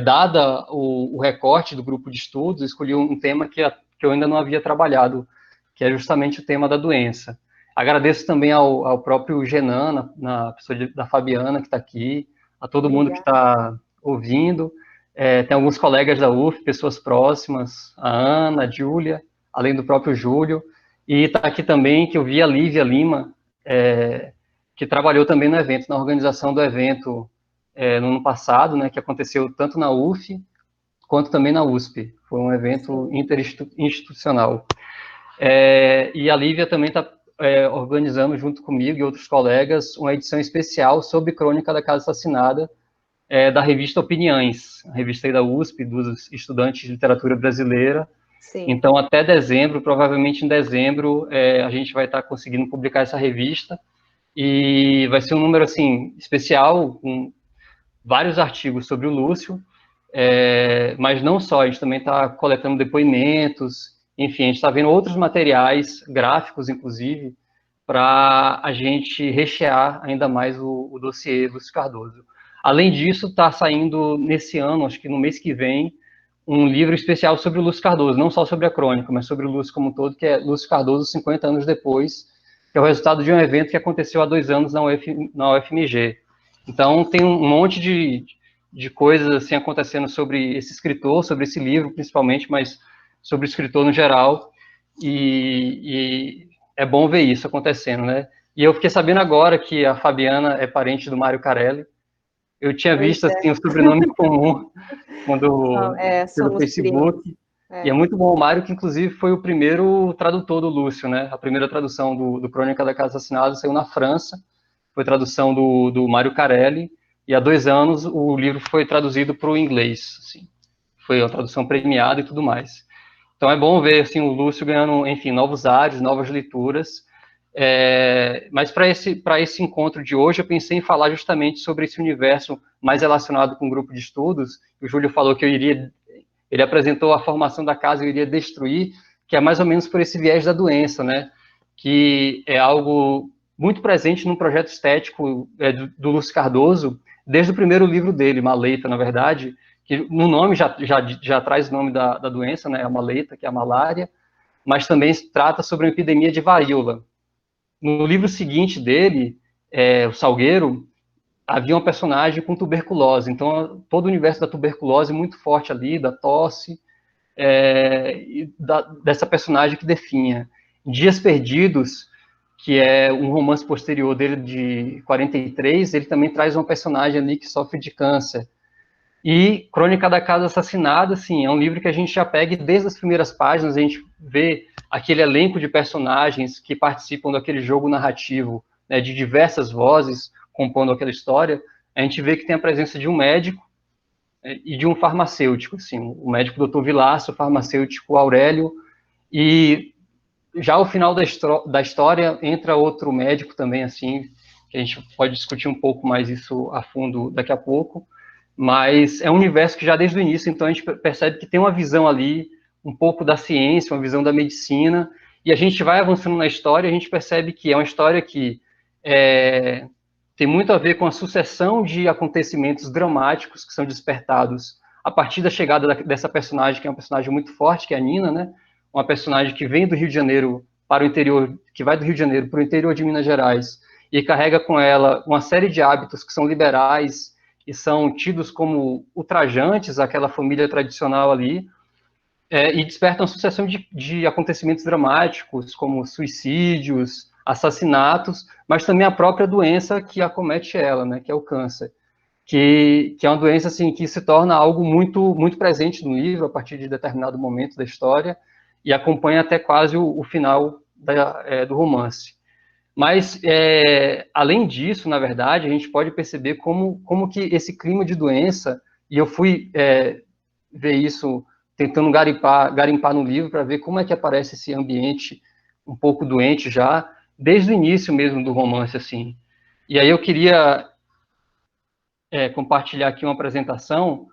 dada o recorte do grupo de estudos, escolhi um tema que eu ainda não havia trabalhado, que é justamente o tema da doença. Agradeço também ao próprio Genan, na pessoa da Fabiana, que está aqui, a todo mundo que está ouvindo. Tem alguns colegas da UF, pessoas próximas, a Ana, a Júlia, além do próprio Júlio, e está aqui também, que eu vi a Lívia Lima, que trabalhou também no evento, na organização do evento no ano passado, né, que aconteceu tanto na UF quanto também na USP. Foi um evento interinstitucional. E a Lívia também está organizando, junto comigo e outros colegas, uma edição especial sobre Crônica da Casa Assassinada, da revista Opiniões, a revista aí da USP, dos estudantes de literatura brasileira. Sim. Então, até dezembro, provavelmente em dezembro, a gente vai estar conseguindo publicar essa revista, e vai ser um número, assim, especial, com vários artigos sobre o Lúcio, mas não só, a gente também está coletando depoimentos, enfim, a gente está vendo outros materiais, gráficos, inclusive, para a gente rechear ainda mais o dossiê Lúcio Cardoso. Além disso, está saindo nesse ano, acho que no mês que vem, um livro especial sobre o Lúcio Cardoso, não só sobre a crônica, mas sobre o Lúcio como um todo, que é Lúcio Cardoso 50 anos depois, que é o resultado de um evento que aconteceu há 2 anos na UFMG. Então, tem um monte de coisas assim acontecendo sobre esse escritor, sobre esse livro, principalmente, mas sobre o escritor no geral, e é bom ver isso acontecendo, né? E eu fiquei sabendo agora que a Fabiana é parente do Mário Carelli. Eu tinha visto assim, o sobrenome comum pelo Facebook, E é muito bom o Mário, que inclusive foi o primeiro tradutor do Lúcio, né? A primeira tradução do Crônica da Casa Assassinada saiu na França, foi tradução do Mário Carelli, e há 2 anos o livro foi traduzido para o inglês, assim. Foi uma tradução premiada e tudo mais. Então é bom ver assim, o Lúcio ganhando, enfim, novos ares, novas leituras. Mas para esse encontro de hoje, eu pensei em falar justamente sobre esse universo mais relacionado com o grupo de estudos. O Júlio falou que ele apresentou a formação da casa e eu iria destruir, que é mais ou menos por esse viés da doença, né? Que é algo muito presente no projeto estético do Lúcio Cardoso, desde o primeiro livro dele, Maleita, na verdade, que no nome já traz o nome da doença, né? A maleita, que é a malária, mas também trata sobre uma epidemia de varíola. No livro seguinte dele, O Salgueiro, havia uma personagem com tuberculose, então todo o universo da tuberculose muito forte ali, da tosse, dessa personagem que definha. Dias Perdidos, que é um romance posterior dele de 43, ele também traz uma personagem ali que sofre de câncer. E Crônica da Casa Assassinada, assim, é um livro que a gente já pega e desde as primeiras páginas, a gente vê aquele elenco de personagens que participam daquele jogo narrativo, né, de diversas vozes compondo aquela história. A gente vê que tem a presença de um médico e de um farmacêutico, assim, o médico Dr. Vilaça, o farmacêutico Aurélio, e já ao final da história entra outro médico também, assim, que a gente pode discutir um pouco mais isso a fundo daqui a pouco, mas é um universo que já desde o início, então a gente percebe que tem uma visão ali, um pouco da ciência, uma visão da medicina, e a gente vai avançando na história, a gente percebe que é uma história que tem muito a ver com a sucessão de acontecimentos dramáticos que são despertados a partir da chegada dessa personagem, que é uma personagem muito forte, que é a Nina, né? Uma personagem que vem do Rio de Janeiro para o interior, que vai do Rio de Janeiro para o interior de Minas Gerais, e carrega com ela uma série de hábitos que são liberais e são tidos como ultrajantes àquela família tradicional ali, e despertam uma sucessão de acontecimentos dramáticos, como suicídios, assassinatos, mas também a própria doença que acomete ela, né, que é o câncer, que é uma doença assim, que se torna algo muito, muito presente no livro, a partir de determinado momento da história, e acompanha até quase o final do romance. Mas, além disso, na verdade, a gente pode perceber como que esse clima de doença, e eu fui ver isso tentando garimpar no livro para ver como é que aparece esse ambiente um pouco doente já, desde o início mesmo do romance, assim. E aí eu queria compartilhar aqui uma apresentação,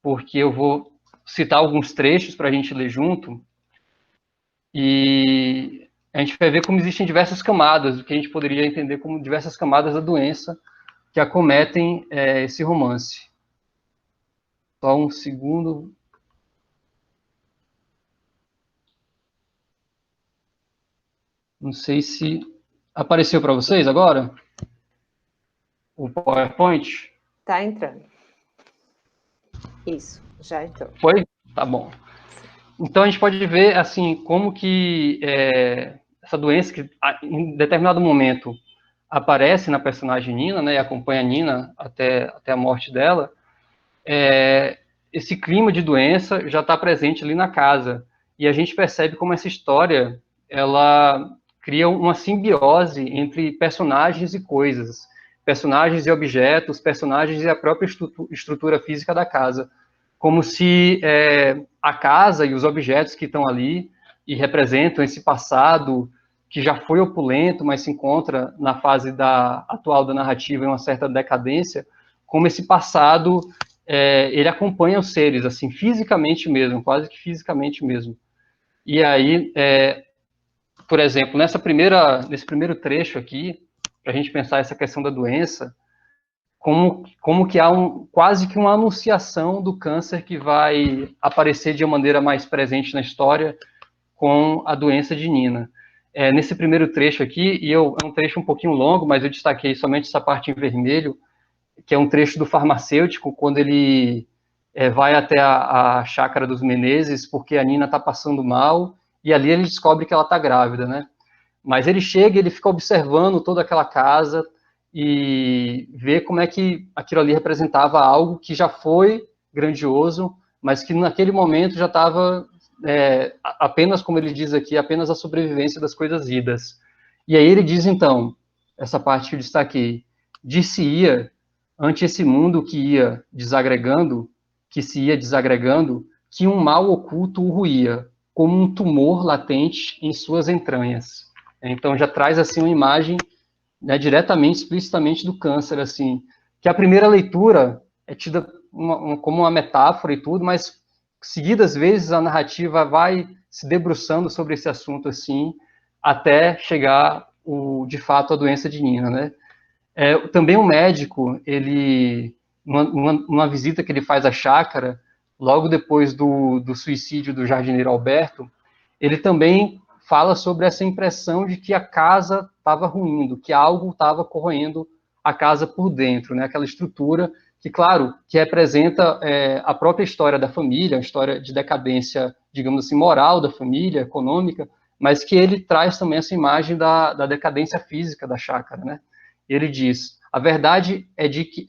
porque eu vou citar alguns trechos para a gente ler junto, e a gente vai ver como existem diversas camadas, o que a gente poderia entender como diversas camadas da doença que acometem esse romance. Só um segundo. Não sei se apareceu para vocês agora o PowerPoint. Está entrando. Isso, já entrou. Foi? Tá bom. Então, a gente pode ver, assim, como que essa doença, que em determinado momento aparece na personagem Nina, né, e acompanha a Nina até a morte dela, esse clima de doença já está presente ali na casa. E a gente percebe como essa história, ela cria uma simbiose entre personagens e coisas, personagens e objetos, personagens e a própria estrutura física da casa. Como se a casa e os objetos que estão ali e representam esse passado que já foi opulento, mas se encontra na fase atual da narrativa em uma certa decadência, como esse passado ele acompanha os seres, assim, fisicamente mesmo, quase que fisicamente mesmo. E aí, por exemplo, nesse primeiro trecho aqui, para a gente pensar essa questão da doença, como que há quase que uma anunciação do câncer que vai aparecer de uma maneira mais presente na história com a doença de Nina. Nesse primeiro trecho aqui, é um trecho um pouquinho longo, mas eu destaquei somente essa parte em vermelho, que é um trecho do farmacêutico, quando ele vai até a chácara dos Menezes, porque a Nina está passando mal, e ali ele descobre que ela está grávida, né? Mas ele chega, ele fica observando toda aquela casa, e ver como é que aquilo ali representava algo que já foi grandioso, mas que naquele momento já estava apenas, como ele diz aqui, apenas a sobrevivência das coisas idas. E aí ele diz, então, essa parte que eu destaquei, dir-se-ia, ante esse mundo que ia desagregando, que se ia desagregando, que um mal oculto o ruía, como um tumor latente em suas entranhas. Então já traz assim uma imagem, né, diretamente, explicitamente do câncer, assim, que a primeira leitura é tida como uma metáfora e tudo, mas seguidas vezes a narrativa vai se debruçando sobre esse assunto assim, até chegar de fato a doença de Nina, né? Também um médico, ele numa visita que ele faz à chácara, logo depois do suicídio do jardineiro Alberto, ele também fala sobre essa impressão de que a casa estava ruindo, que algo estava corroendo a casa por dentro, né? Aquela estrutura que, claro, que representa a própria história da família, a história de decadência, digamos assim, moral da família, econômica, mas que ele traz também essa imagem da decadência física da chácara, né? Ele diz, a verdade é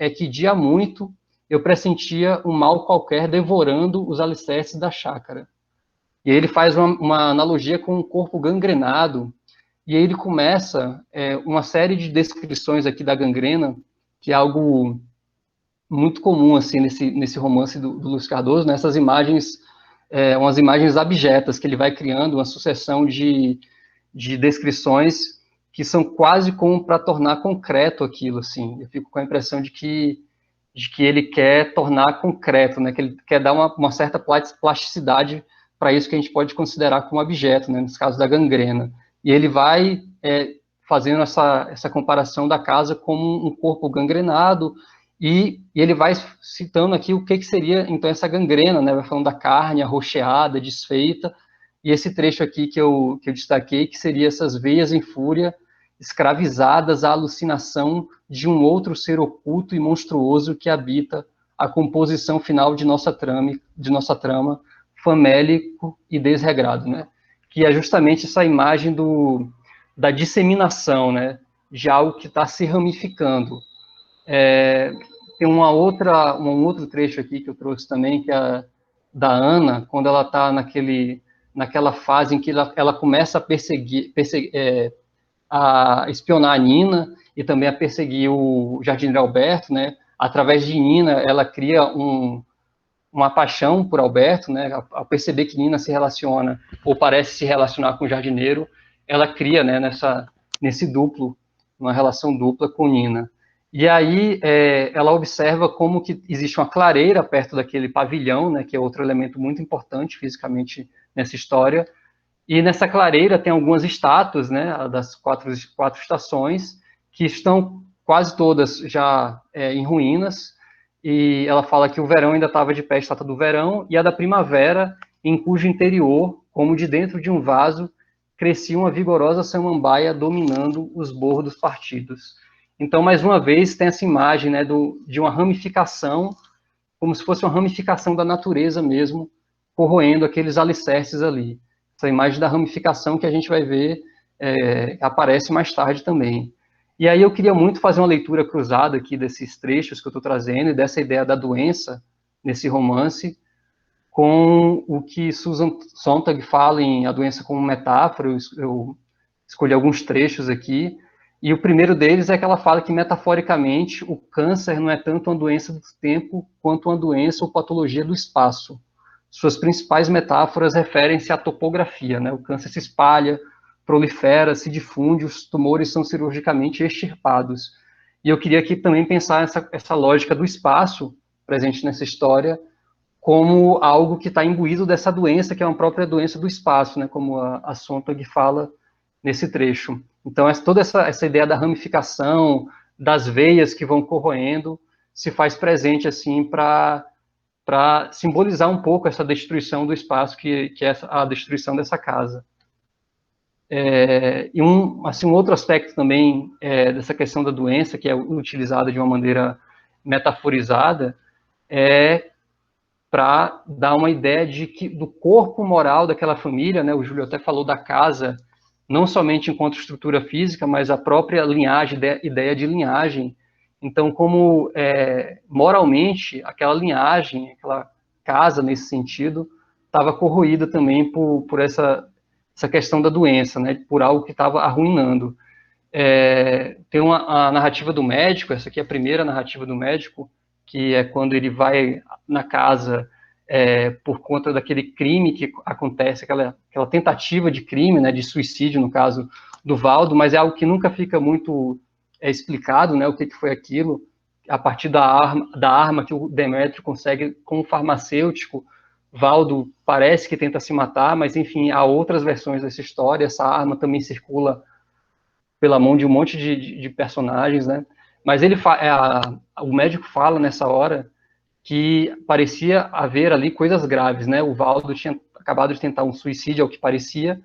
que de há muito eu pressentia um mal qualquer devorando os alicerces da chácara. E aí ele faz uma analogia com um corpo gangrenado, e aí ele começa uma série de descrições aqui da gangrena, que é algo muito comum assim nesse romance do Luiz Cardoso, nessas imagens, umas imagens abjetas que ele vai criando, uma sucessão de descrições que são quase como para tornar concreto aquilo, assim. Eu fico com a impressão de que ele quer tornar concreto, né? Que ele quer dar uma certa plasticidade para isso que a gente pode considerar como objeto, né? Nesse caso da gangrena. E ele vai fazendo essa comparação da casa como um corpo gangrenado, e ele vai citando aqui o que seria, então, essa gangrena, né? Vai falando da carne arroxeada, desfeita, e esse trecho aqui que eu destaquei, que seria essas veias em fúria, escravizadas à alucinação de um outro ser oculto e monstruoso que habita a composição final de nossa trama, famélico e desregrado, né? Que é justamente essa imagem da disseminação, né? De algo que está se ramificando. Tem um outro trecho aqui que eu trouxe também, que é da Ana, quando ela está naquela fase em que ela começa a espionar a Nina e também a perseguir o jardineiro Alberto, né? Através de Nina, ela cria uma paixão por Alberto, né? Ao perceber que Nina se relaciona, ou parece se relacionar com o jardineiro, ela cria, né, nesse duplo, uma relação dupla com Nina. E aí ela observa como que existe uma clareira perto daquele pavilhão, né, que é outro elemento muito importante fisicamente nessa história. E nessa clareira tem algumas estátuas, né, das quatro estações, que estão quase todas já em ruínas. E ela fala que o verão ainda estava de pé, a estátua do verão, e a da primavera, em cujo interior, como de dentro de um vaso, crescia uma vigorosa samambaia dominando os bordos partidos. Então, mais uma vez, tem essa imagem, né, de uma ramificação, como se fosse uma ramificação da natureza mesmo, corroendo aqueles alicerces ali. Essa imagem da ramificação que a gente vai ver aparece mais tarde também. E aí eu queria muito fazer uma leitura cruzada aqui desses trechos que eu estou trazendo e dessa ideia da doença nesse romance, com o que Susan Sontag fala em A Doença como Metáfora. Eu escolhi alguns trechos aqui, e o primeiro deles é que ela fala que, metaforicamente, o câncer não é tanto uma doença do tempo quanto uma doença ou patologia do espaço. Suas principais metáforas referem-se à topografia, né? O câncer se espalha, prolifera, se difunde, os tumores são cirurgicamente extirpados. E eu queria aqui também pensar essa lógica do espaço presente nessa história como algo que está imbuído dessa doença, que é uma própria doença do espaço, né? Como a Sontag fala nesse trecho. Então, toda essa ideia da ramificação, das veias que vão corroendo, se faz presente assim para simbolizar um pouco essa destruição do espaço, que é a destruição dessa casa. E um outro aspecto também dessa questão da doença, que é utilizada de uma maneira metaforizada, é para dar uma ideia do corpo moral daquela família, né? O Júlio até falou da casa, não somente enquanto estrutura física, mas a própria linhagem, ideia de linhagem. Então, como moralmente, aquela linhagem, aquela casa, nesse sentido, estava corroída também por essa questão da doença, né, por algo que estava arruinando. Tem a narrativa do médico, essa aqui é a primeira narrativa do médico, que é quando ele vai na casa por conta daquele crime que acontece, aquela tentativa de crime, né, de suicídio, no caso do Valdo, mas é algo que nunca fica muito explicado, né, o que foi aquilo, a partir da arma que o Demétrio consegue como farmacêutico. Valdo parece que tenta se matar, mas, enfim, há outras versões dessa história. Essa arma também circula pela mão de um monte de personagens, né? Mas o médico fala nessa hora que parecia haver ali coisas graves, né? O Valdo tinha acabado de tentar um suicídio, ao que parecia,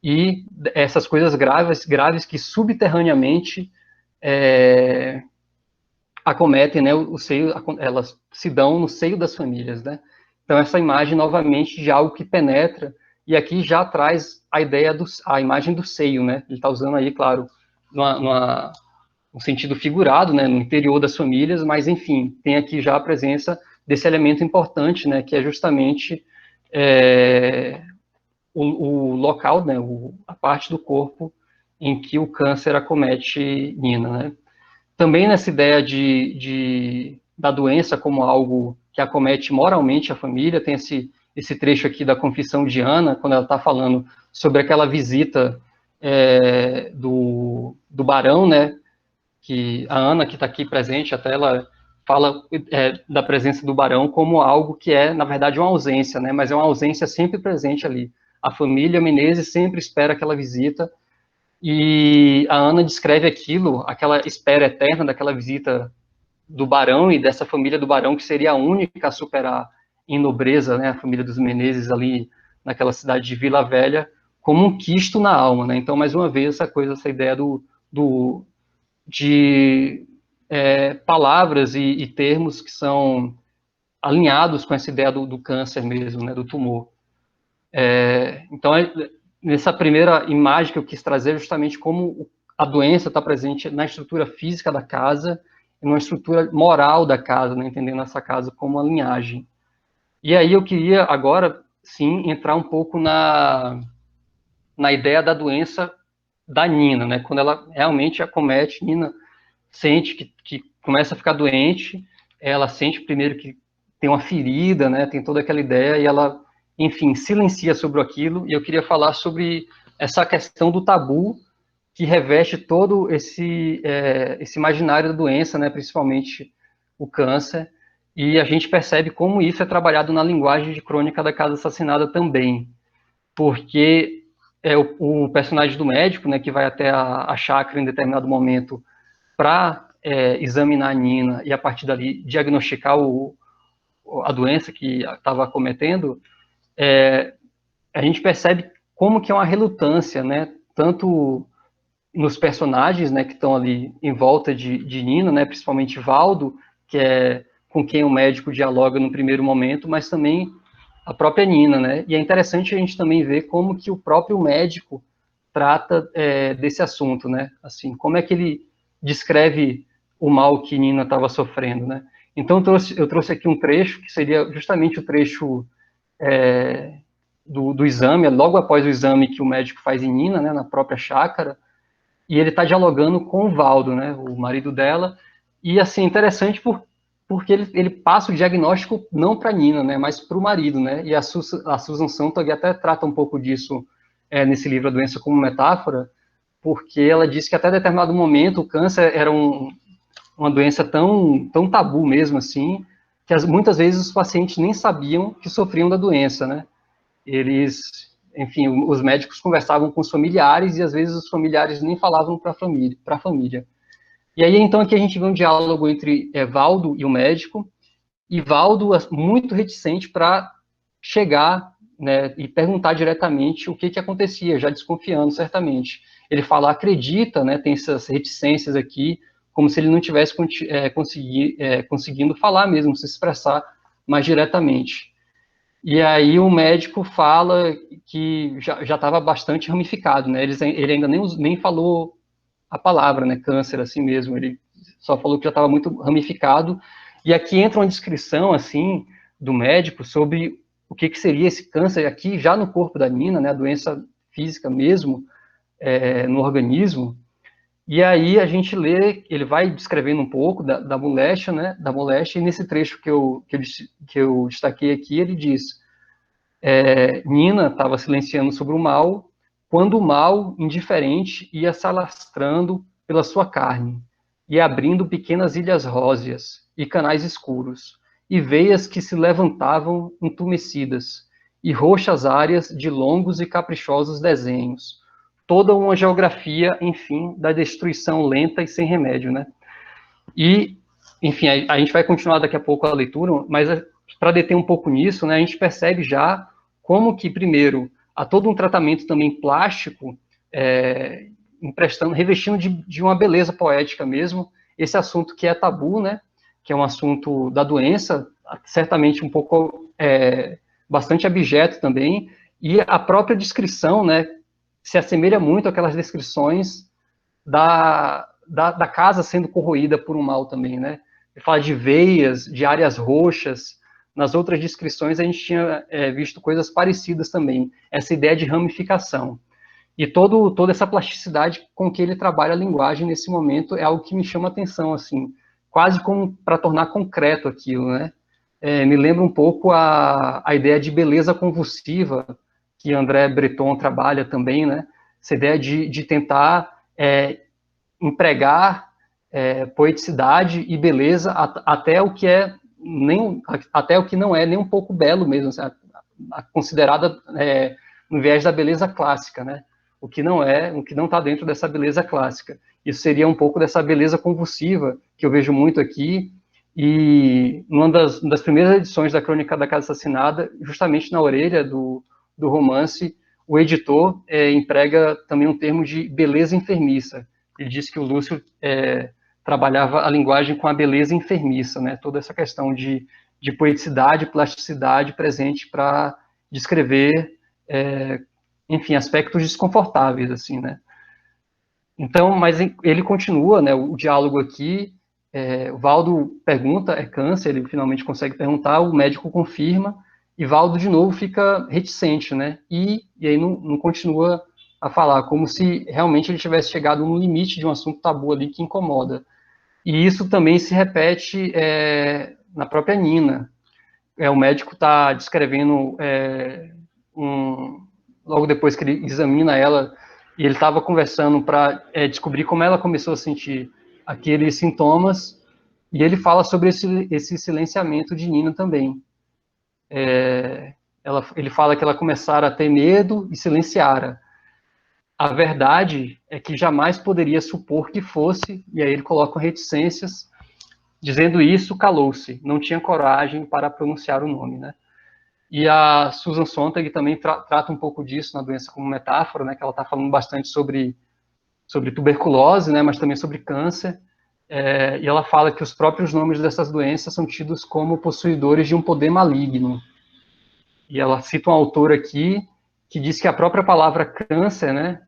e essas coisas graves que subterraneamente acometem, né, elas se dão no seio das famílias, né? Então, essa imagem, novamente, de algo que penetra, e aqui já traz a ideia, a imagem do seio, né? Ele está usando aí, claro, no sentido figurado, né, no interior das famílias, mas, enfim, tem aqui já a presença desse elemento importante, né, que é justamente o local, né, a parte do corpo em que o câncer acomete Nina, né? Também nessa ideia da doença como algo que acomete moralmente a família, tem esse trecho aqui da confissão de Ana, quando ela está falando sobre aquela visita do barão, né, que a Ana, que está aqui presente, até ela fala da presença do barão como algo que é, na verdade, uma ausência, né, mas é uma ausência sempre presente ali. A família Menezes sempre espera aquela visita, e a Ana descreve aquela espera eterna daquela visita do barão e dessa família do barão, que seria a única a superar em nobreza, né, a família dos Menezes ali naquela cidade de Vila Velha, como um quisto na alma, né? Então, mais uma vez, essa ideia de palavras e termos que são alinhados com essa ideia do câncer mesmo, né, do tumor. Então, nessa primeira imagem que eu quis trazer, justamente como a doença está presente na estrutura física da casa e na estrutura moral da casa, né, entendendo essa casa como uma linhagem. E aí eu queria agora, sim, entrar um pouco na ideia da doença da Nina, né, quando ela realmente acomete, Nina sente que começa a ficar doente, ela sente primeiro que tem uma ferida, né, tem toda aquela ideia, e ela, enfim, silencia sobre aquilo, e eu queria falar sobre essa questão do tabu que reveste todo esse imaginário da doença, né, principalmente o câncer, e a gente percebe como isso é trabalhado na linguagem de Crônica da Casa Assassinada também, porque o personagem do médico, né, que vai até a chácara em determinado momento para examinar a Nina e, a partir dali, diagnosticar a doença que estava acometendo, a gente percebe como que é uma relutância, né, tanto nos personagens, né, que estão ali em volta de Nina, né, principalmente Valdo, que é com quem o médico dialoga no primeiro momento, mas também a própria Nina, né, e é interessante a gente também ver como que o próprio médico trata desse assunto, né, assim, como é que ele descreve o mal que Nina estava sofrendo, né. Então eu trouxe aqui um trecho, que seria justamente o trecho do exame, logo após o exame que o médico faz em Nina, né, na própria chácara, e ele está dialogando com o Valdo, né, o marido dela, e assim, interessante porque ele passa o diagnóstico não para Nina, né, mas para o marido, né, e a Susan Sontag até trata um pouco disso nesse livro A Doença como Metáfora, porque ela diz que até determinado momento o câncer era uma doença tão tabu mesmo assim, que muitas vezes os pacientes nem sabiam que sofriam da doença, né, enfim, os médicos conversavam com os familiares e às vezes os familiares nem falavam para a família. E aí, então, aqui a gente vê um diálogo entre Valdo e o médico, e Valdo muito reticente para chegar, né, e perguntar diretamente o que acontecia, já desconfiando, certamente. Ele fala, acredita, né, tem essas reticências aqui, como se ele não tivesse conseguindo falar mesmo, se expressar mais diretamente. E aí o médico fala que já estava bastante ramificado, né? Ele ainda nem falou a palavra, né? Câncer, assim mesmo. Ele só falou que já estava muito ramificado. E aqui entra uma descrição, assim, do médico sobre o que seria esse câncer aqui, já no corpo da Nina, né, a doença física mesmo, no organismo. E aí a gente lê, ele vai descrevendo um pouco da moléstia, né, da moléstia, e nesse trecho que eu destaquei aqui, ele diz, Nina estava silenciando sobre o mal, quando o mal, indiferente, ia se alastrando pela sua carne, e abrindo pequenas ilhas róseas, e canais escuros, e veias que se levantavam entumecidas, e roxas áreas de longos e caprichosos desenhos, toda uma geografia, enfim, da destruição lenta e sem remédio, né? E, enfim, a gente vai continuar daqui a pouco a leitura, mas para deter um pouco nisso, né, a gente percebe já como que, primeiro, há todo um tratamento também plástico, revestindo de uma beleza poética mesmo, esse assunto que é tabu, né, que é um assunto da doença, certamente um pouco, bastante abjeto também, e a própria descrição, né, se assemelha muito àquelas descrições da casa sendo corroída por um mal também, né? Ele fala de veias, de áreas roxas. Nas outras descrições a gente tinha visto coisas parecidas também, essa ideia de ramificação. E toda essa plasticidade com que ele trabalha a linguagem nesse momento é algo que me chama a atenção, assim, quase como para tornar concreto aquilo, né? Me lembra um pouco a ideia de beleza convulsiva, que André Breton trabalha também, né? Essa ideia de tentar empregar poeticidade e beleza até o que não é nem um pouco belo mesmo, assim, considerada no viés da beleza clássica, né? O que não está dentro dessa beleza clássica. Isso seria um pouco dessa beleza convulsiva que eu vejo muito aqui, e numa das primeiras edições da Crônica da Casa Assassinada, justamente na orelha do romance, o editor emprega também um termo de beleza enfermiça. Ele diz que o Lúcio trabalhava a linguagem com a beleza enfermiça, né? Toda essa questão de poeticidade, plasticidade presente para descrever, enfim, aspectos desconfortáveis, assim, né? Então, mas ele continua, né, o diálogo aqui, o Valdo pergunta, é câncer, ele finalmente consegue perguntar, o médico confirma, e Valdo, de novo, fica reticente, né, e aí não continua a falar, como se realmente ele tivesse chegado no limite de um assunto tabu ali que incomoda. E isso também se repete na própria Nina. O médico está descrevendo, logo depois que ele examina ela, e ele estava conversando para descobrir como ela começou a sentir aqueles sintomas, e ele fala sobre esse silenciamento de Nina também. Ele fala que ela começara a ter medo e silenciara. A verdade é que jamais poderia supor que fosse, e aí ele coloca reticências, dizendo isso, calou-se, não tinha coragem para pronunciar o nome, né? E a Susan Sontag também trata um pouco disso na Doença como Metáfora, né, que ela está falando bastante sobre tuberculose, né, mas também sobre câncer, e ela fala que os próprios nomes dessas doenças são tidos como possuidores de um poder maligno. E ela cita um autor aqui que diz que a própria palavra câncer, né,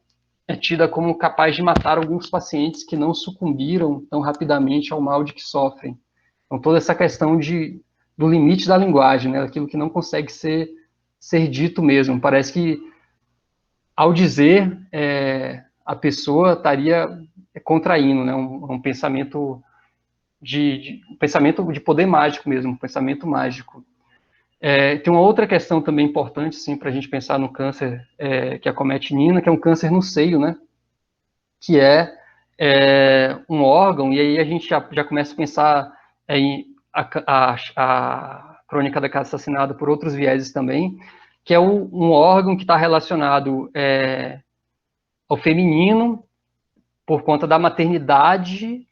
é tida como capaz de matar alguns pacientes que não sucumbiram tão rapidamente ao mal de que sofrem. Então, toda essa questão do limite da linguagem, né, aquilo que não consegue ser dito mesmo. Parece que, ao dizer, a pessoa estaria contraindo, né, um pensamento de poder mágico mesmo, um pensamento mágico. Tem uma outra questão também importante, assim, para a gente pensar no câncer que acomete Nina, que é um câncer no seio, né, que é um órgão, e aí a gente já começa a pensar em a Crônica da Casa Assassinada por outros vieses também, que é um órgão que está relacionado ao feminino por conta da maternidade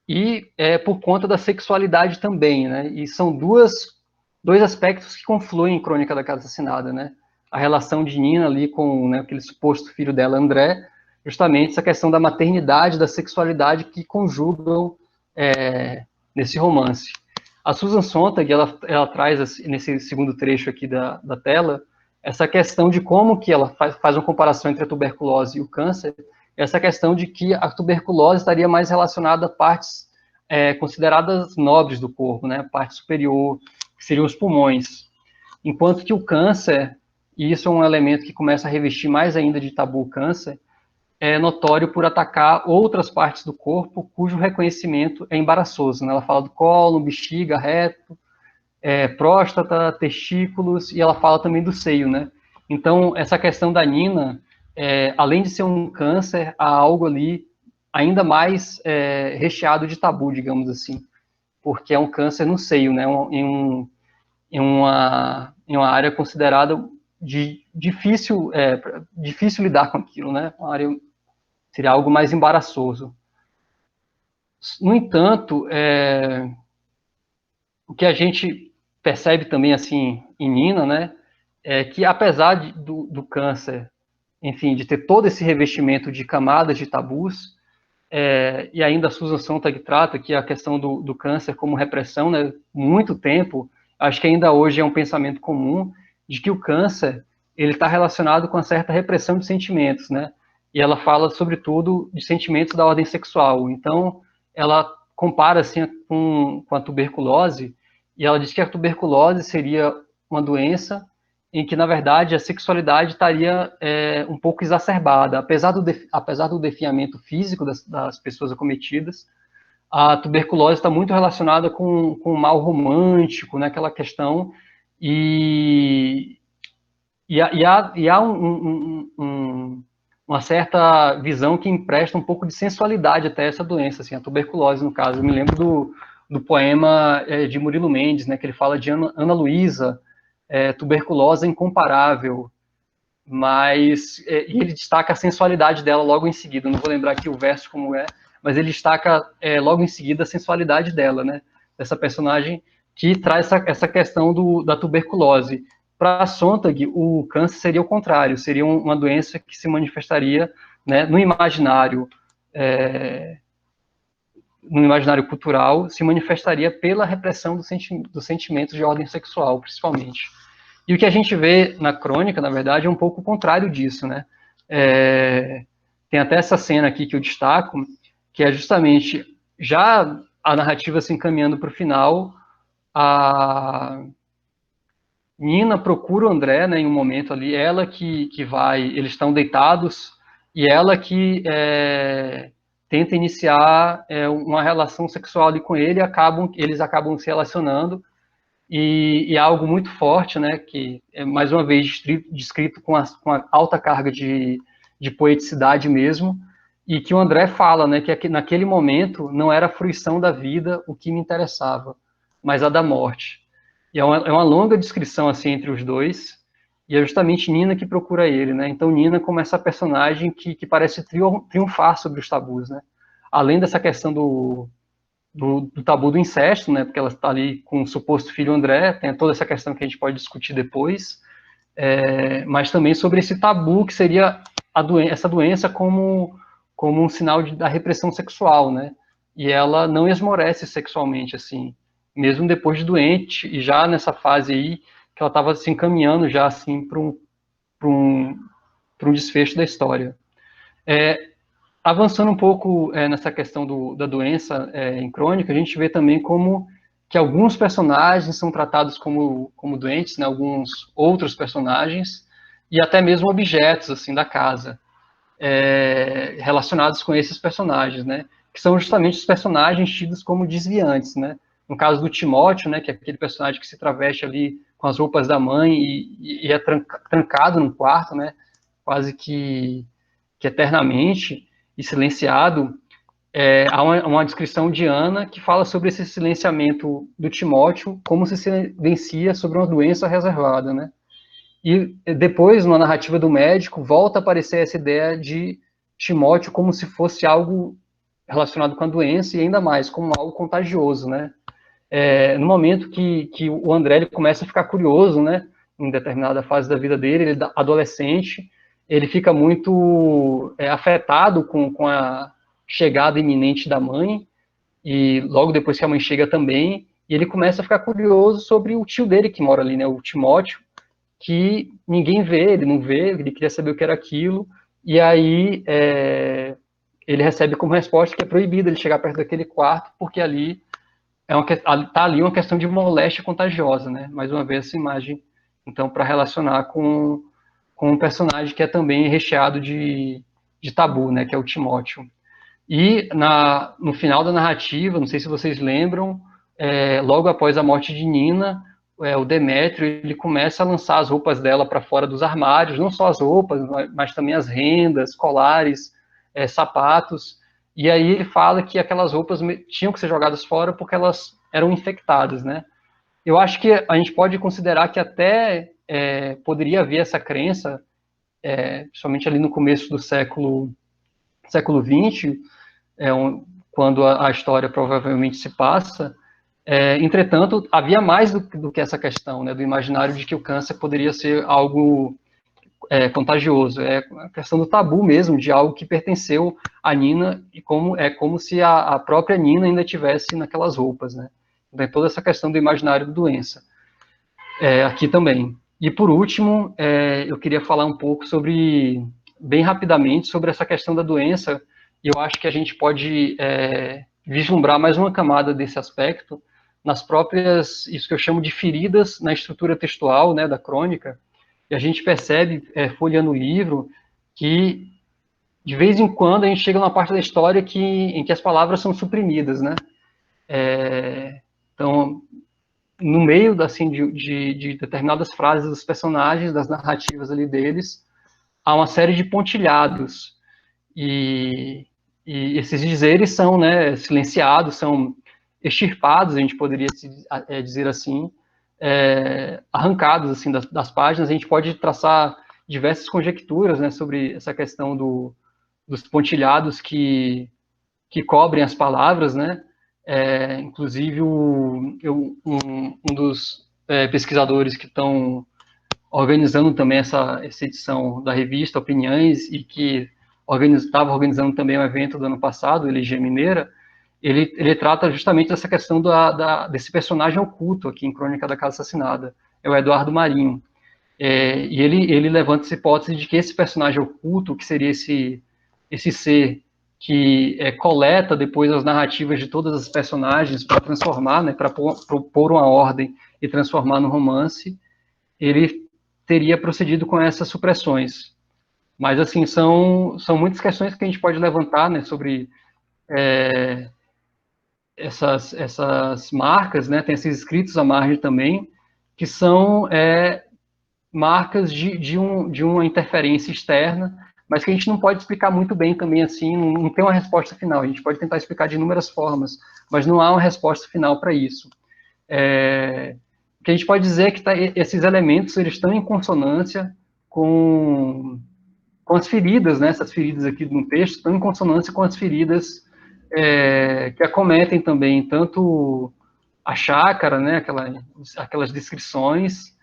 e por conta da sexualidade também, né? E são dois aspectos que confluem em Crônica da Casa Assassinada, né? A relação de Nina ali com, né, aquele suposto filho dela, André, justamente essa questão da maternidade, da sexualidade que conjugam nesse romance. A Susan Sontag, ela traz, nesse segundo trecho aqui da tela, essa questão de como que ela faz uma comparação entre a tuberculose e o câncer, essa questão de que a tuberculose estaria mais relacionada a partes consideradas nobres do corpo, né, a parte superior, que seriam os pulmões. enquanto que o câncer, e isso é um elemento que começa a revestir mais ainda de tabu o câncer, é notório por atacar outras partes do corpo cujo reconhecimento é embaraçoso, né? Ela fala do colo, bexiga, reto, próstata, testículos, e ela fala também do seio, né? Então, essa questão da Nina, além de ser um câncer, há algo ali ainda mais recheado de tabu, digamos assim, porque é um câncer no seio, né? Em uma área considerada de difícil lidar com aquilo, né? Uma área seria algo mais embaraçoso. No entanto, o que a gente percebe também assim em Nina, né, é que apesar do câncer, enfim, de ter todo esse revestimento de camadas de tabus, e ainda a Susan Sontag trata que a questão do câncer como repressão, né, muito tempo, acho que ainda hoje é um pensamento comum de que o câncer ele está relacionado com uma certa repressão de sentimentos, né? E ela fala, sobretudo, de sentimentos da ordem sexual. Então, ela compara assim com a tuberculose, e ela diz que a tuberculose seria uma doença em que, na verdade, a sexualidade estaria um pouco exacerbada. Apesar do definhamento físico das pessoas acometidas, a tuberculose está muito relacionada com o mal romântico, né, aquela questão, e há uma certa visão que empresta um pouco de sensualidade até essa doença, assim, a tuberculose, no caso. Eu me lembro do poema de Murilo Mendes, né, que ele fala de Ana Luísa, tuberculosa incomparável, mas ele destaca a sensualidade dela logo em seguida. Não vou lembrar aqui o verso como mas ele destaca logo em seguida a sensualidade dela, né, dessa personagem que traz essa questão da tuberculose. Para Sontag, o câncer seria o contrário, seria uma doença que se manifestaria, né, no imaginário cultural, se manifestaria pela repressão dos sentimentos de ordem sexual, principalmente. E o que a gente vê na crônica, na verdade, é um pouco o contrário disso, né? Tem até essa cena aqui que eu destaco, que é justamente já a narrativa se encaminhando para o final, a Nina procura o André, né, em um momento ali, ela que vai, eles estão deitados, e ela que tenta iniciar uma relação sexual ali com ele, eles acabam se relacionando, e é algo muito forte, né, que é mais uma vez descrito com a alta carga de poeticidade mesmo, e que o André fala, né, que naquele momento não era a fruição da vida o que me interessava, mas a da morte. E é uma longa descrição assim entre os dois, e é justamente Nina que procura ele, né? Então Nina como essa personagem que parece triunfar sobre os tabus, né? Além dessa questão do tabu do incesto, né? Porque ela está ali com o suposto filho André, tem toda essa questão que a gente pode discutir depois, mas também sobre esse tabu que seria essa doença como um sinal da repressão sexual, né? E ela não esmorece sexualmente, assim, mesmo depois de doente, e já nessa fase aí, que ela estava se encaminhando já, assim, para um desfecho da história. Avançando um pouco nessa questão da doença em crônica, a gente vê também como que alguns personagens são tratados como doentes, né, alguns outros personagens, e até mesmo objetos, assim, da casa, relacionados com esses personagens, né, que são justamente os personagens tidos como desviantes, né. No caso do Timóteo, né, que é aquele personagem que se traveste ali com as roupas da mãe e é trancado num quarto, né, quase que eternamente, e silenciado. Há uma descrição de Ana que fala sobre esse silenciamento do Timóteo, como se silencia sobre uma doença reservada, né? E depois, na narrativa do médico, volta a aparecer essa ideia de Timóteo como se fosse algo relacionado com a doença e ainda mais como algo contagioso, né? No momento que o André ele começa a ficar curioso, né? Em determinada fase da vida dele, ele é adolescente, ele fica muito afetado com a chegada iminente da mãe, e logo depois que a mãe chega também, e ele começa a ficar curioso sobre o tio dele que mora ali, né? O Timóteo, que ninguém vê, ele não vê, ele queria saber o que era aquilo, e aí ele recebe como resposta que é proibido ele chegar perto daquele quarto, porque ali está ali uma questão de moléstia contagiosa, né? Mais uma vez essa imagem Então, para relacionar com um personagem que é também recheado de tabu, né, que é o Timóteo. E no final da narrativa, não sei se vocês lembram, logo após a morte de Nina, o Demétrio ele começa a lançar as roupas dela para fora dos armários, não só as roupas, mas também as rendas, colares, sapatos. E aí ele fala que aquelas roupas tinham que ser jogadas fora porque elas eram infectadas, né? Eu acho que a gente pode considerar que até poderia haver essa crença, principalmente ali no começo do século XX, quando a história provavelmente se passa. Entretanto, havia mais do que essa questão, né, do imaginário de que o câncer poderia ser algo contagioso. É a questão do tabu mesmo, de algo que pertenceu a Nina, e como se a própria Nina ainda tivesse naquelas roupas, né? Então, toda essa questão do imaginário da doença. Aqui também. E, por último, eu queria falar um pouco bem rapidamente, sobre essa questão da doença, e eu acho que a gente pode vislumbrar mais uma camada desse aspecto nas próprias, isso que eu chamo de feridas na estrutura textual, né, da crônica, e a gente percebe, folheando o livro, que, de vez em quando, a gente chega numa parte da história em que as palavras são suprimidas, né? Então, no meio, assim, de determinadas frases dos personagens, das narrativas ali deles, há uma série de pontilhados, e esses dizeres são, né, silenciados, são extirpados, a gente poderia dizer assim, arrancados assim das páginas. A gente pode traçar diversas conjecturas, né, sobre essa questão dos pontilhados que cobrem as palavras, né? Inclusive um dos pesquisadores que estão organizando também essa edição da revista Opiniões, e que estava organizando também um evento do ano passado, Elegia Mineira, ele trata justamente dessa questão desse personagem oculto aqui em Crônica da Casa Assassinada, é o Eduardo Marinho. E ele levanta essa hipótese de que esse personagem oculto, que seria esse ser que coleta depois as narrativas de todas as personagens para transformar, né, para propor uma ordem e transformar no romance, ele teria procedido com essas supressões. Mas, assim, são muitas questões que a gente pode levantar, né, sobre essas marcas, né, tem esses escritos à margem também, que são marcas de uma interferência externa, mas que a gente não pode explicar muito bem também, assim, não tem uma resposta final. A gente pode tentar explicar de inúmeras formas, mas não há uma resposta final para isso. O que a gente pode dizer é que esses elementos eles estão em consonância com as feridas, né? Essas feridas aqui no texto estão em consonância com as feridas que acometem também tanto a chácara, né? Aquelas descrições,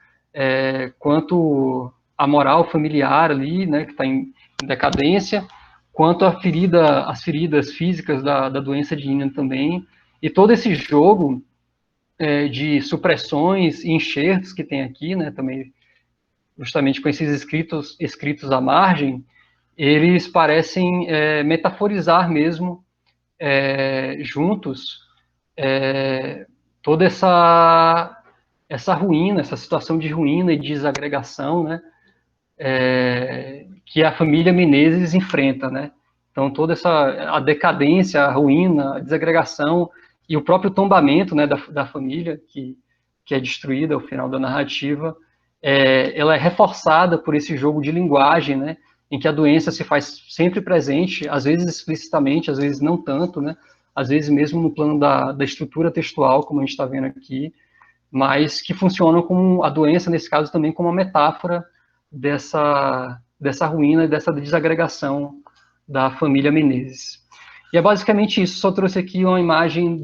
quanto a moral familiar ali, né? Que está em decadência, quanto as feridas físicas da doença de Nina também, e todo esse jogo de supressões e enxertos que tem aqui, né, também, justamente com esses escritos à margem, eles parecem metaforizar mesmo, juntos, toda essa ruína, essa situação de ruína e desagregação, né, que a família Menezes enfrenta, né. Então, toda a decadência, a ruína, a desagregação e o próprio tombamento, né, da família, que é destruída ao final da narrativa, ela é reforçada por esse jogo de linguagem, né, em que a doença se faz sempre presente, às vezes explicitamente, às vezes não tanto, né, às vezes mesmo no plano da estrutura textual, como a gente está vendo aqui, mas que funcionam como a doença, nesse caso, também como uma metáfora dessa ruína e dessa desagregação da família Menezes. E é basicamente isso. Só trouxe aqui uma imagem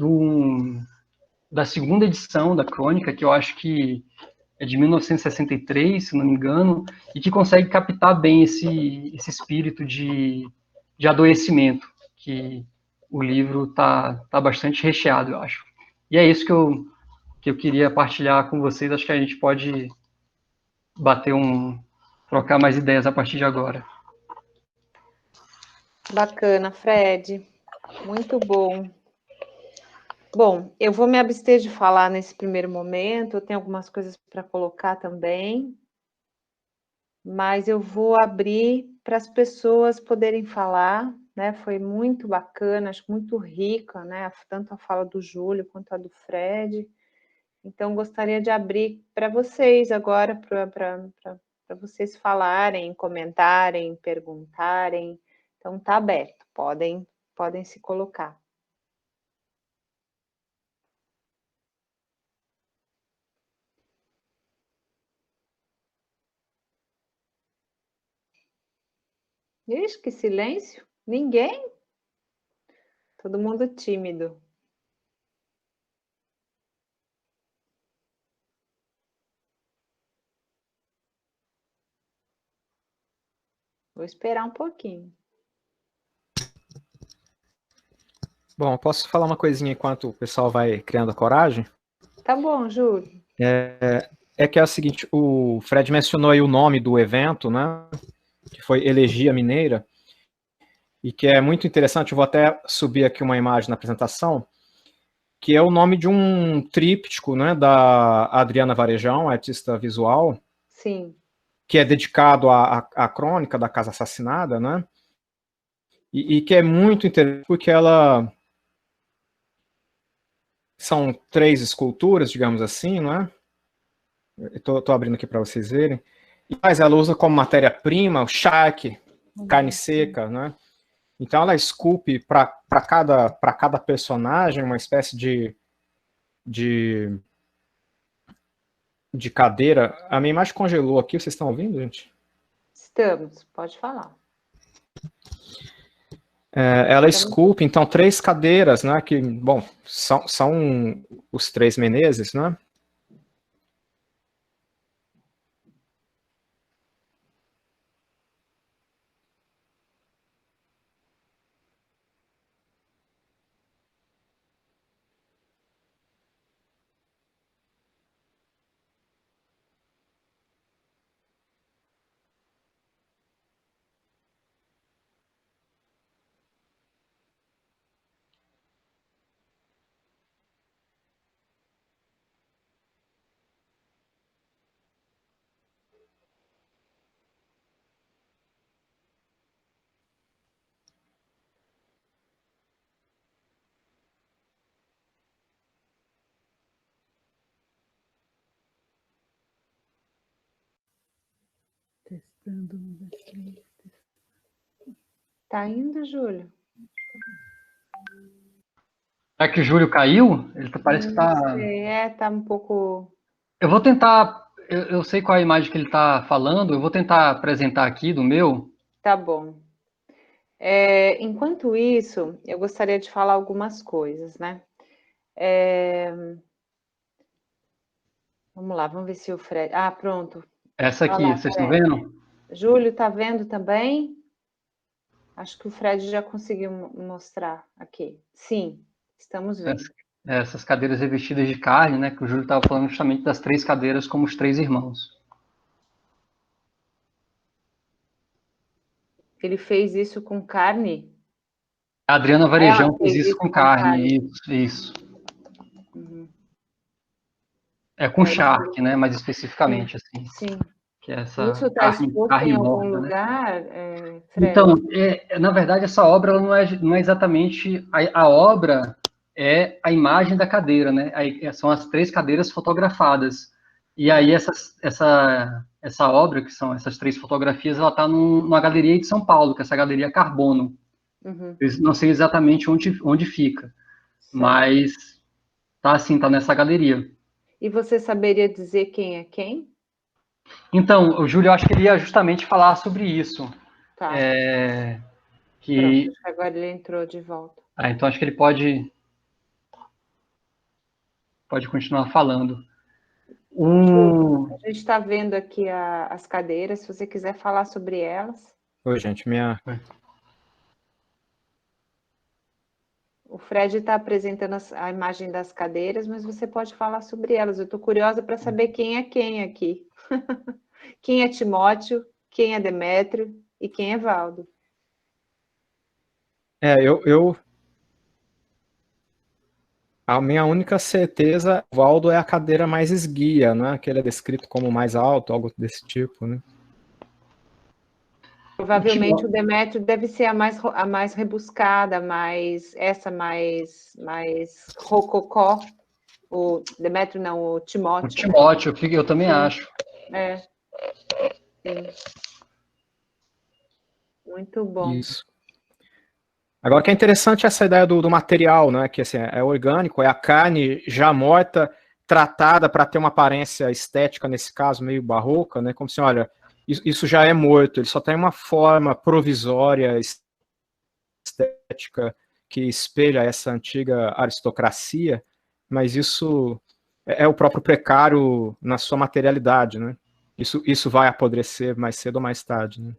da segunda edição da crônica, que eu acho que é de 1963, se não me engano, e que consegue captar bem esse espírito de adoecimento, que o livro está bastante recheado, eu acho. E é isso que eu queria partilhar com vocês. Acho que a gente pode trocar mais ideias a partir de agora. Bacana, Fred. Muito bom. Bom, eu vou me abster de falar nesse primeiro momento, eu tenho algumas coisas para colocar também, mas eu vou abrir para as pessoas poderem falar, né? Foi muito bacana, acho muito rica, né? Tanto a fala do Júlio quanto a do Fred. Então, gostaria de abrir para vocês agora, para vocês falarem, comentarem, perguntarem. Então, está aberto, podem se colocar. Ixi, que silêncio! Ninguém? Todo mundo tímido. Vou esperar um pouquinho. Bom, posso falar uma coisinha enquanto o pessoal vai criando a coragem? Tá bom, Júlio. É que é o seguinte, o Fred mencionou aí o nome do evento, né? Que foi Elegia Mineira, e que é muito interessante, eu vou até subir aqui uma imagem na apresentação, que é o nome de um tríptico, né, da Adriana Varejão, artista visual. Sim. Que é dedicado à crônica da Casa Assassinada, né? E que é muito interessante porque ela são 3 esculturas, digamos assim, né? Estou abrindo aqui para vocês verem. Mas ela usa como matéria-prima o charque, carne seca, né? Então ela esculpe para cada personagem uma espécie de cadeira. A minha imagem congelou aqui, vocês estão ouvindo, gente? Estamos, pode falar. Ela esculpe, então, 3 cadeiras, né, que, bom, são os 3 Menezes, né? Testando. Tá indo, Júlio? Será que o Júlio caiu? Ele parece que tá. Tá um pouco. Eu vou tentar. Eu sei qual é a imagem que ele está falando, eu vou tentar apresentar aqui do meu. Tá bom. Enquanto isso, eu gostaria de falar algumas coisas, né? Vamos lá, vamos ver se o Fred. Ah, pronto. Essa Olha aqui, lá, vocês estão Fred. vendo? Júlio, tá vendo também? Acho que o Fred já conseguiu mostrar aqui. Sim, estamos vendo. Essas cadeiras revestidas de carne, né? Que o Júlio estava falando justamente das 3 cadeiras como os 3 irmãos. Ele fez isso com carne? A Adriana Ela Varejão fez fez isso isso com com carne. carne, isso. Uhum. É com Isso. charque, né? Mais especificamente, assim. Sim. Que é Isso essa está exposto em carne algum morta, né? lugar, Fred? Então, na verdade, essa obra ela não é exatamente... A obra é a imagem da cadeira, né? Aí, são as 3 cadeiras fotografadas. E aí, essa obra, que são essas 3 fotografias, ela está numa galeria de São Paulo, que é essa galeria Carbono. Uhum. Eu não sei exatamente onde fica, Certo. mas tá assim, tá nessa galeria. E você saberia dizer quem é quem? Então, o Júlio, eu acho que ele ia justamente falar sobre isso. Tá. Que... Pronto, acho que agora ele entrou de volta. Então acho que ele pode continuar falando. A gente está vendo aqui as cadeiras, se você quiser falar sobre elas. Oi, gente, O Fred está apresentando a imagem das cadeiras, mas você pode falar sobre elas. Eu estou curiosa para saber quem é quem aqui. Quem é Timóteo, quem é Demétrio e quem é Valdo. Eu A minha única certeza, o Valdo é a cadeira mais esguia, né? Que ele é descrito como mais alto, algo desse tipo, né? Provavelmente o Demétrio deve ser a mais rebuscada, mais rococó. O Demétrio não, o O Timóteo, né? Timóteo, eu também acho. É, sim. Muito bom. Isso. Agora, o que é interessante é essa ideia do material, né? Que assim, é orgânico, é a carne já morta, tratada para ter uma aparência estética, nesse caso, meio barroca, né? Como se, olha, isso já é morto, ele só tem uma forma provisória, estética, que espelha essa antiga aristocracia, mas isso é o próprio precário na sua materialidade, né? Isso vai apodrecer mais cedo ou mais tarde, né?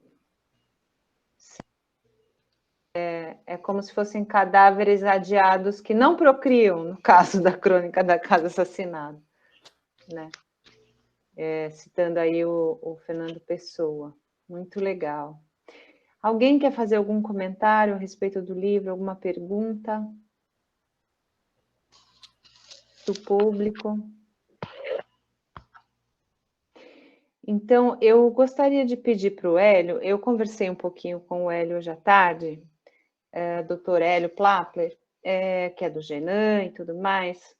É como se fossem cadáveres adiados que não procriam, no caso da crônica da Casa Assassinada, né? Citando aí o Fernando Pessoa. Muito legal. Alguém quer fazer algum comentário a respeito do livro, alguma pergunta do público? Então, eu gostaria de pedir para o Hélio, eu conversei um pouquinho com o Hélio hoje à tarde, Dr. Hélio Plappler, que é do Genan e tudo mais,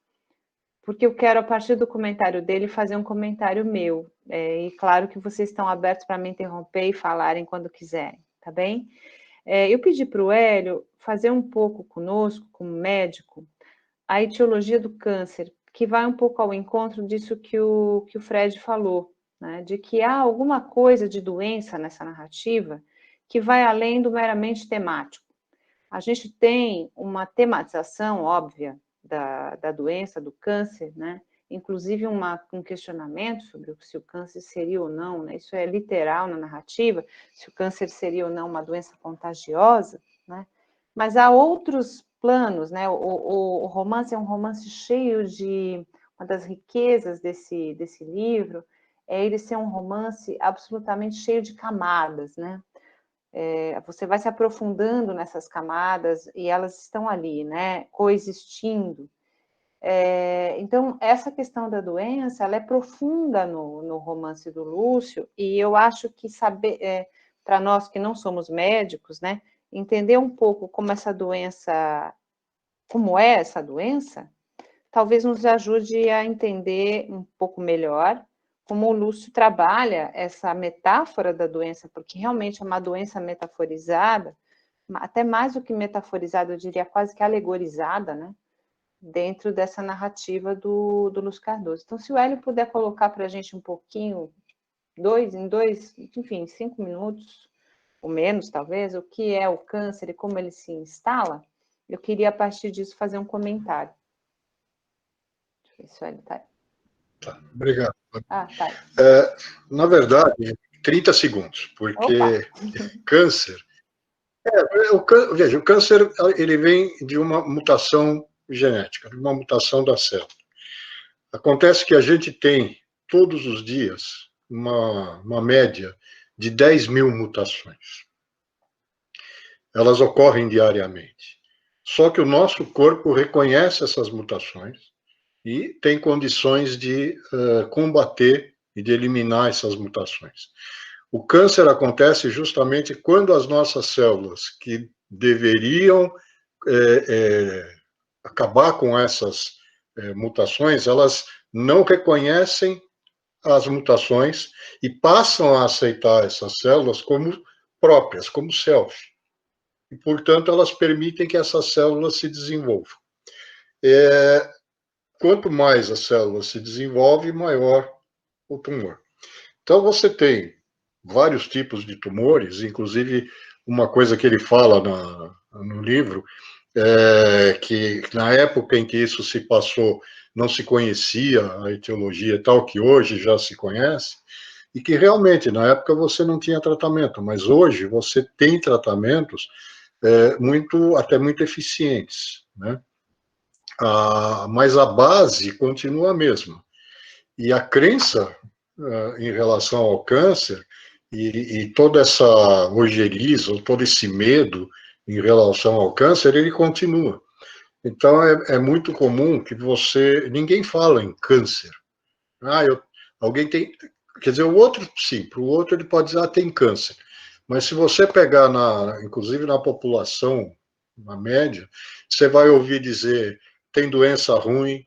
porque eu quero, a partir do comentário dele, fazer um comentário meu. E claro que vocês estão abertos para me interromper e falarem quando quiserem, tá bem? Eu pedi para o Hélio fazer um pouco conosco, como médico, a etiologia do câncer, que vai um pouco ao encontro disso que o Fred falou, né? De que há alguma coisa de doença nessa narrativa que vai além do meramente temático. A gente tem uma tematização óbvia da doença, do câncer, né? Inclusive um questionamento sobre se o câncer seria ou não, né? Isso é literal na narrativa, se o câncer seria ou não uma doença contagiosa, né? Mas há outros planos, né? O romance é um romance cheio de... Uma das riquezas desse livro é ele ser um romance absolutamente cheio de camadas, né? Você vai se aprofundando nessas camadas e elas estão ali, né? Coexistindo. Então, essa questão da doença, ela é profunda no romance do Lúcio, e eu acho que saber, para nós que não somos médicos, né, entender um pouco como essa doença, como é essa doença, talvez nos ajude a entender um pouco melhor como o Lúcio trabalha essa metáfora da doença, porque realmente é uma doença metaforizada, até mais do que metaforizada, eu diria quase que alegorizada, né? Dentro dessa narrativa do Lúcio Cardoso. Então, se o Hélio puder colocar para a gente um pouquinho, enfim, 5 minutos, ou menos talvez, o que é o câncer e como ele se instala, eu queria, a partir disso, fazer um comentário. Deixa eu ver se o Hélio está aí. Tá, obrigado. Tá. Na verdade, 30 segundos, porque câncer... veja, o câncer ele vem de uma mutação genética, de uma mutação da célula. Acontece que a gente tem, todos os dias, uma média de 10 mil mutações. Elas ocorrem diariamente. Só que o nosso corpo reconhece essas mutações e tem condições de combater e de eliminar essas mutações. O câncer acontece justamente quando as nossas células, que deveriam acabar com essas mutações, elas não reconhecem as mutações e passam a aceitar essas células como próprias, como self. E, portanto, elas permitem que essas células se desenvolvam. Quanto mais a célula se desenvolve, maior o tumor. Então, você tem vários tipos de tumores, inclusive uma coisa que ele fala no livro, que na época em que isso se passou, não se conhecia a etiologia tal, que hoje já se conhece, e que realmente, na época, você não tinha tratamento, mas hoje você tem tratamentos até muito eficientes, né? Mas a base continua a mesma. E a crença em relação ao câncer e toda essa ojeriza, todo esse medo em relação ao câncer, ele continua. Então, é muito comum que ninguém fala em câncer. Alguém tem, quer dizer, o outro, sim, para o outro ele pode dizer, tem câncer. Mas se você pegar, inclusive na população, na média, você vai ouvir dizer, tem doença ruim,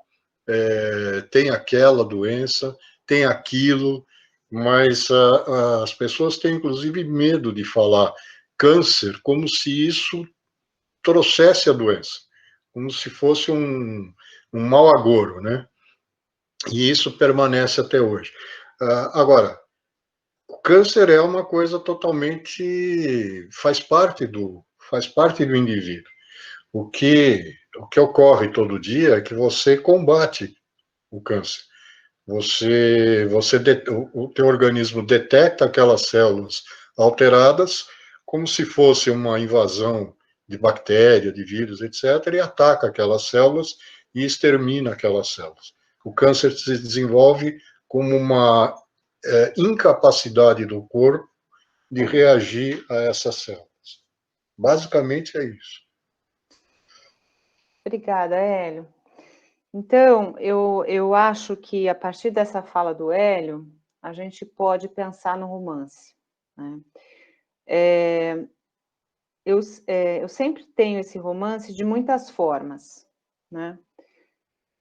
tem aquela doença, tem aquilo, mas as pessoas têm, inclusive, medo de falar câncer como se isso trouxesse a doença, como se fosse um mau agouro, né? E isso permanece até hoje. Agora, o câncer é uma coisa totalmente... faz parte do indivíduo. O que ocorre todo dia é que você combate o câncer. O teu organismo detecta aquelas células alteradas como se fosse uma invasão de bactéria, de vírus, etc., e ataca aquelas células e extermina aquelas células. O câncer se desenvolve como uma incapacidade do corpo de reagir a essas células. Basicamente é isso. Obrigada, Hélio. Então, eu acho que a partir dessa fala do Hélio, a gente pode pensar no romance, né? Eu sempre tenho esse romance de muitas formas, né?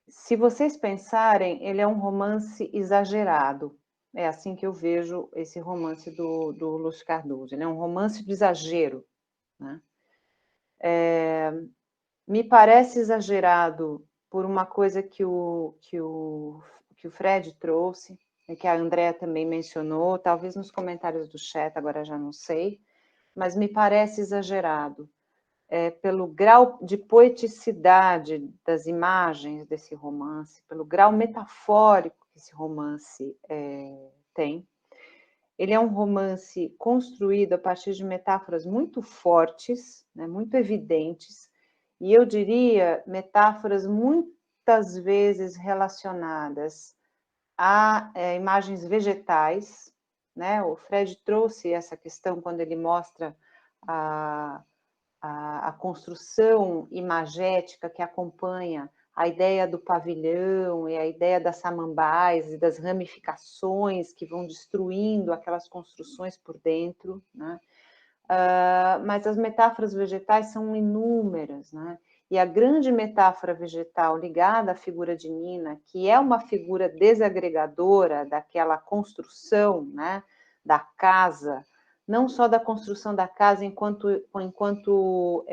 Se vocês pensarem, ele é um romance exagerado. É assim que eu vejo esse romance do Lúcio Cardoso. Ele é um romance de exagero, né? Me parece exagerado por uma coisa que o Fred trouxe, e que a Andrea também mencionou, talvez nos comentários do chat, agora já não sei, mas me parece exagerado pelo grau de poeticidade das imagens desse romance, pelo grau metafórico que esse romance tem. Ele é um romance construído a partir de metáforas muito fortes, né, muito evidentes, e eu diria metáforas muitas vezes relacionadas a imagens vegetais, né? O Fred trouxe essa questão quando ele mostra a construção imagética que acompanha a ideia do pavilhão e a ideia das samambaias e das ramificações que vão destruindo aquelas construções por dentro, né? Mas as metáforas vegetais são inúmeras, né? E a grande metáfora vegetal ligada à figura de Nina, que é uma figura desagregadora daquela construção, né, da casa, não só da construção da casa enquanto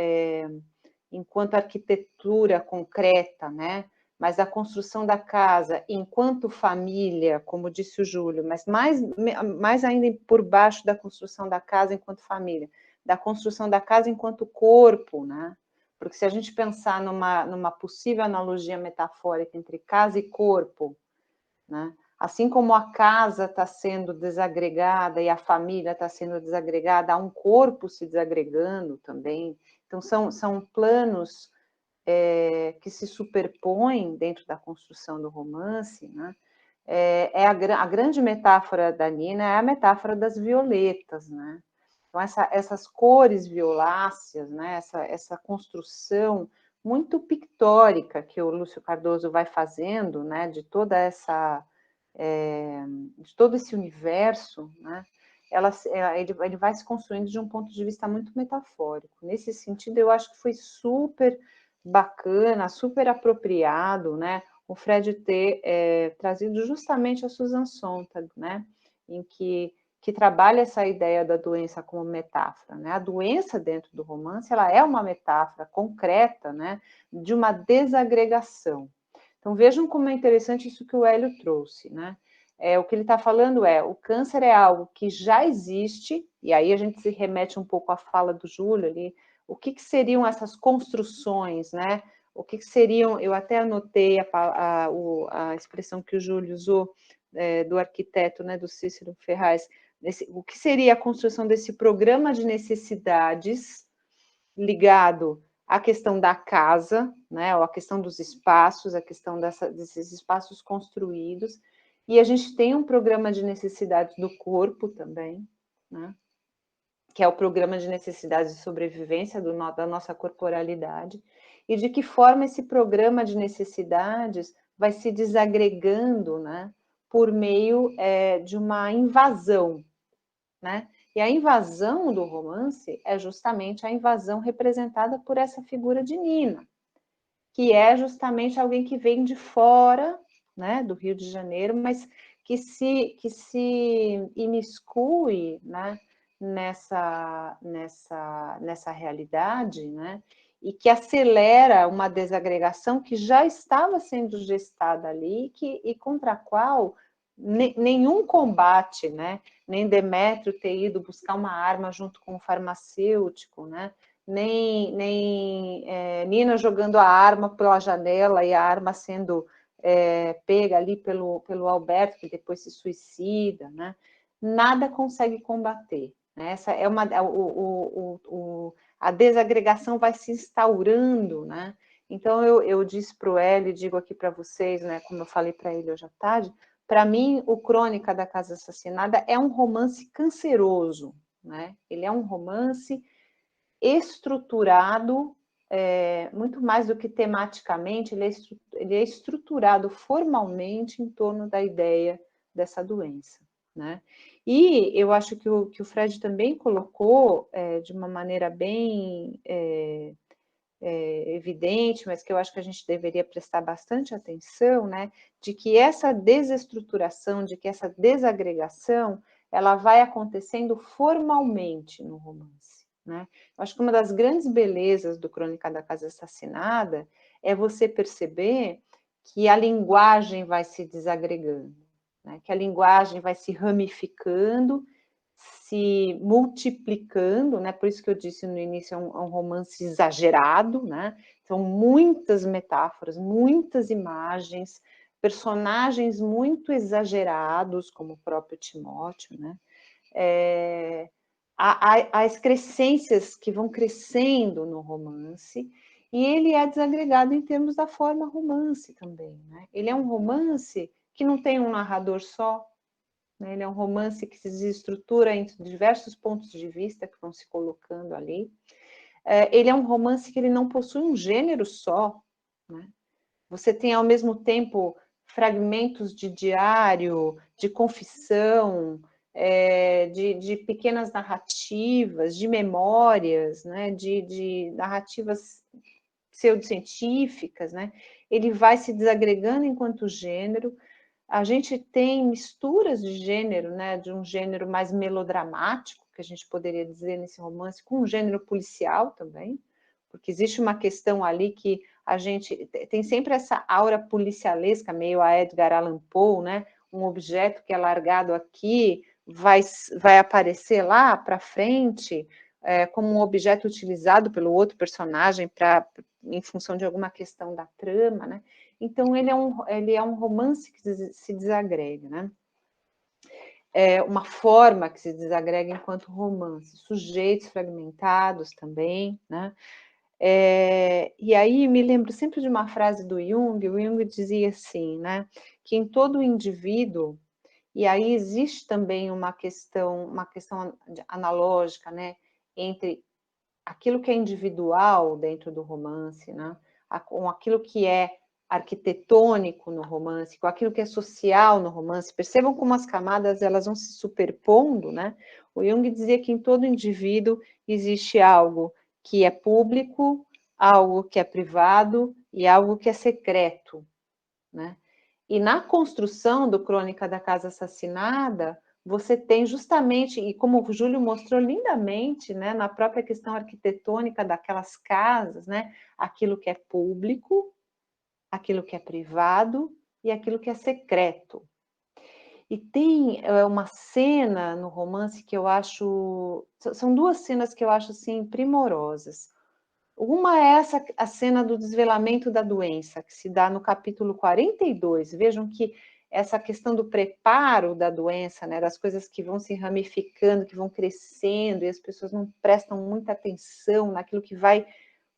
arquitetura concreta, né, mas da construção da casa enquanto família, como disse o Júlio, mas mais ainda por baixo da construção da casa enquanto família, da construção da casa enquanto corpo, né? Porque se a gente pensar numa possível analogia metafórica entre casa e corpo, né? Assim como a casa está sendo desagregada e a família está sendo desagregada, há um corpo se desagregando também. Então, são planos que se superpõem dentro da construção do romance, né? A grande metáfora da Nina é a metáfora das violetas, né? Então, essas cores violáceas, né? Essa construção muito pictórica que o Lúcio Cardoso vai fazendo, né? De todo esse universo, né? Ele vai se construindo de um ponto de vista muito metafórico. Nesse sentido, eu acho que foi super bacana, super apropriado, né? O Fred ter trazido justamente a Susan Sontag, né? Em que trabalha essa ideia da doença como metáfora, né? A doença dentro do romance, ela é uma metáfora concreta, né? De uma desagregação. Então, vejam como é interessante isso que o Hélio trouxe, né? O que ele está falando o câncer é algo que já existe, e aí a gente se remete um pouco à fala do Júlio ali, o que seriam essas construções, né? O que seriam, eu até anotei a expressão que o Júlio usou, do arquiteto, né, do Cícero Ferraz, o que seria a construção desse programa de necessidades ligado à questão da casa, né, ou a questão dos espaços, a questão desses espaços construídos, e a gente tem um programa de necessidades do corpo também, né, que é o programa de necessidades de sobrevivência da nossa corporalidade, e de que forma esse programa de necessidades vai se desagregando, né, por meio de uma invasão, né? E a invasão do romance é justamente a invasão representada por essa figura de Nina, que é justamente alguém que vem de fora, né, do Rio de Janeiro, mas que se imiscui, né, nessa realidade, né, e que acelera uma desagregação que já estava sendo gestada ali e contra a qual nenhum combate, né, nem Demétrio ter ido buscar uma arma junto com o farmacêutico, né, nem Nina jogando a arma pela janela e a arma sendo pega ali pelo Alberto, que depois se suicida, né? Nada consegue combater. Né? Essa é a desagregação vai se instaurando, né? Então eu disse para o Hélio, digo aqui para vocês, né? Como eu falei para ele hoje à tarde, para mim o Crônica da Casa Assassinada é um romance canceroso, né? Ele é um romance estruturado, muito mais do que tematicamente, ele é estruturado formalmente em torno da ideia dessa doença, né? E eu acho que o Fred também colocou de uma maneira bem evidente, mas que eu acho que a gente deveria prestar bastante atenção, né? De que essa desestruturação, de que essa desagregação, ela vai acontecendo formalmente no romance. Né? Eu acho que uma das grandes belezas do Crônica da Casa Assassinada é você perceber que a linguagem vai se desagregando, né? Que a linguagem vai se ramificando, se multiplicando, né? Por isso que eu disse no início, é um romance exagerado, né? São muitas metáforas, muitas imagens, personagens muito exagerados, como o próprio Timóteo, né? Há excrescências que vão crescendo no romance, e ele é desagregado em termos da forma romance também, né? Ele é um romance que não tem um narrador só, né? Ele é um romance que se desestrutura entre diversos pontos de vista que vão se colocando ali. Ele é um romance que ele não possui um gênero só, né? Você tem, ao mesmo tempo, fragmentos de diário, de confissão, de pequenas narrativas, de memórias, né, de narrativas pseudocientíficas, né? Ele vai se desagregando enquanto gênero. A gente tem misturas de gênero, né, de um gênero mais melodramático, que a gente poderia dizer nesse romance, com um gênero policial também, porque existe uma questão ali que a gente tem sempre essa aura policialesca, meio a Edgar Allan Poe, né? Um objeto que é largado aqui vai aparecer lá para frente como um objeto utilizado pelo outro personagem em função de alguma questão da trama, né? Então ele é um romance que se desagrega, né? É uma forma que se desagrega enquanto romance, sujeitos fragmentados também, né? E aí me lembro sempre de uma frase do Jung. O Jung dizia assim, né, que em todo indivíduo, e aí existe também uma questão analógica, né, entre aquilo que é individual dentro do romance, né, com aquilo que é arquitetônico no romance, com aquilo que é social no romance. Percebam como as camadas elas vão se superpondo, né? O Jung dizia que em todo indivíduo existe algo que é público, algo que é privado e algo que é secreto, né? E na construção do Crônica da Casa Assassinada, você tem justamente, e como o Júlio mostrou lindamente, né, na própria questão arquitetônica daquelas casas, né, aquilo que é público, aquilo que é privado e aquilo que é secreto. E tem uma cena no romance que eu acho... São duas cenas que eu acho, assim, primorosas. Uma é a cena do desvelamento da doença, que se dá no capítulo 42. Vejam que essa questão do preparo da doença, né, das coisas que vão se ramificando, que vão crescendo, e as pessoas não prestam muita atenção naquilo que vai,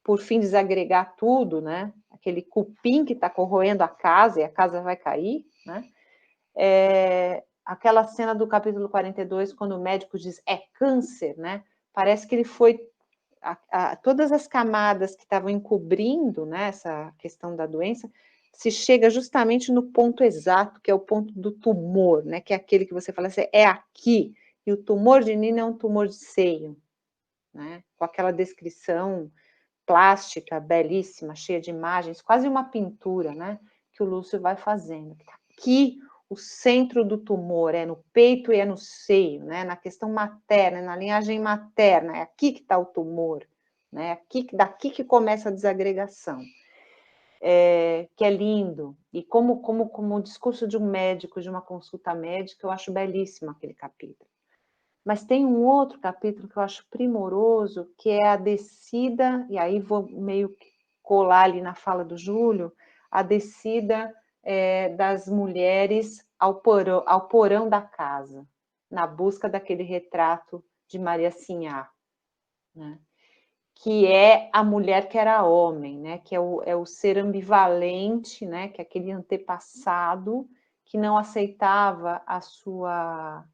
por fim, desagregar tudo, né? Aquele cupim que está corroendo a casa e a casa vai cair, né? Aquela cena do capítulo 42, quando o médico diz é câncer, né? Parece que ele foi todas as camadas que estavam encobrindo, né, essa questão da doença, se chega justamente no ponto exato, que é o ponto do tumor, né, que é aquele que você fala assim, é aqui, e o tumor de Nina é um tumor de seio, né, com aquela descrição plástica, belíssima, cheia de imagens, quase uma pintura, né, que o Lúcio vai fazendo. Aqui, o centro do tumor é no peito e é no seio, né, na questão materna, na linhagem materna, é aqui que está o tumor, né, daqui que começa a desagregação. Que é lindo, e como o discurso de um médico, de uma consulta médica, eu acho belíssimo aquele capítulo. Mas tem um outro capítulo que eu acho primoroso, que é a descida, e aí vou meio que colar ali na fala do Júlio, a descida das mulheres ao porão da casa, na busca daquele retrato de Maria Sinhá, né? Que é a mulher que era homem, né? Que é o ser ambivalente, né? Que é aquele antepassado que não aceitava a sua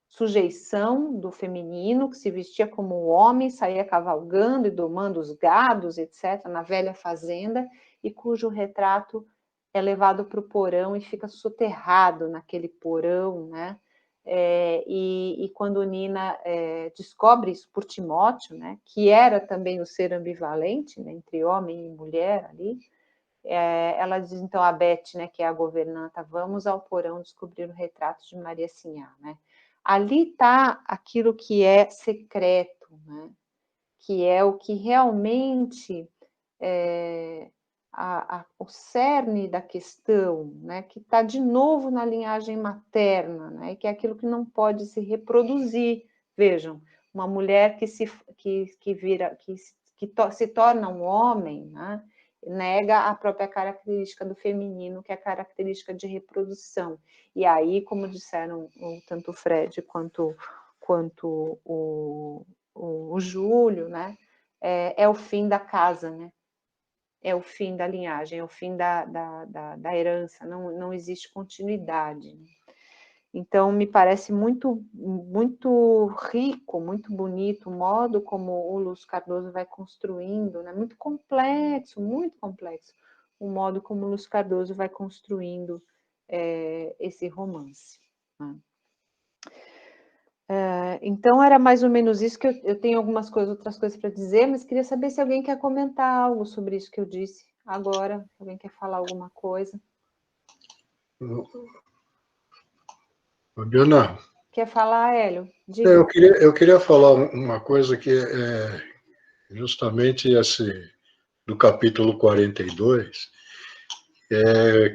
sujeição do feminino, que se vestia como homem, saía cavalgando e domando os gados, etc., na velha fazenda, e cujo retrato é levado para o porão e fica soterrado naquele porão, né? E quando Nina descobre isso por Timóteo, né, que era também o ser ambivalente, né, entre homem e mulher ali, ela diz então a Beth, né, que é a governanta, vamos ao porão descobrir o retrato de Maria Sinhá, né? Ali está aquilo que é secreto, né? Que é o que realmente o cerne da questão, né? Que está de novo na linhagem materna, né? Que é aquilo que não pode se reproduzir. Vejam, uma mulher que se torna um homem, né? Nega a própria característica do feminino, que é a característica de reprodução. E aí, como disseram tanto o Fred quanto o Júlio, né? É o fim da casa, né? É o fim da linhagem, é o fim da herança, não existe continuidade. Então, me parece muito, muito rico, muito bonito o modo como o Lúcio Cardoso vai construindo, né? Muito complexo, o modo como o Lúcio Cardoso vai construindo esse romance. Né? Então, era mais ou menos isso, que eu tenho outras coisas para dizer, mas queria saber se alguém quer comentar algo sobre isso que eu disse agora, se alguém quer falar alguma coisa. Fabiana? Quer falar, Hélio? Diga. Eu queria falar uma coisa que é justamente esse do capítulo 42,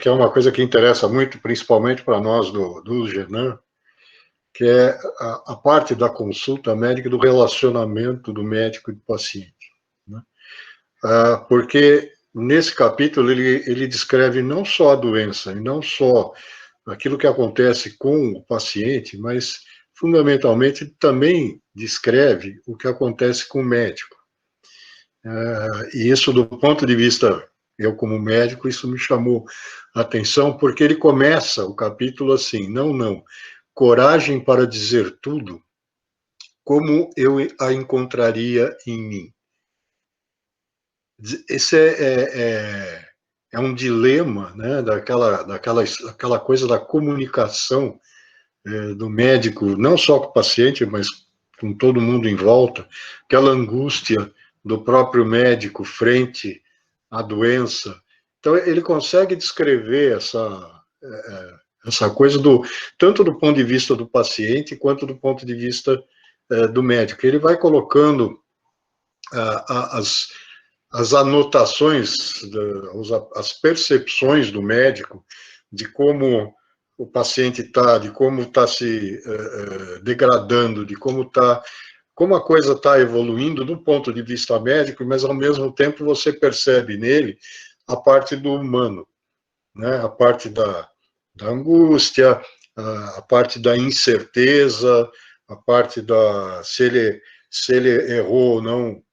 que é uma coisa que interessa muito, principalmente para nós do Genan, que é a parte da consulta médica, do relacionamento do médico e do paciente. Né? Porque nesse capítulo ele descreve não só a doença, e não só aquilo que acontece com o paciente, mas fundamentalmente também descreve o que acontece com o médico. E isso, do ponto de vista, eu como médico, isso me chamou a atenção, porque ele começa o capítulo assim, não, coragem para dizer tudo, como eu a encontraria em mim. Esse é um dilema, né, daquela coisa da comunicação do médico, não só com o paciente, mas com todo mundo em volta, aquela angústia do próprio médico frente à doença. Então, ele consegue descrever essa coisa tanto do ponto de vista do paciente, quanto do ponto de vista do médico. Ele vai colocando as anotações, as percepções do médico de como o paciente está, de como está se degradando, de como a coisa está evoluindo do ponto de vista médico, mas ao mesmo tempo você percebe nele a parte do humano, né? A parte da angústia, a parte da incerteza, a parte se ele errou ou não,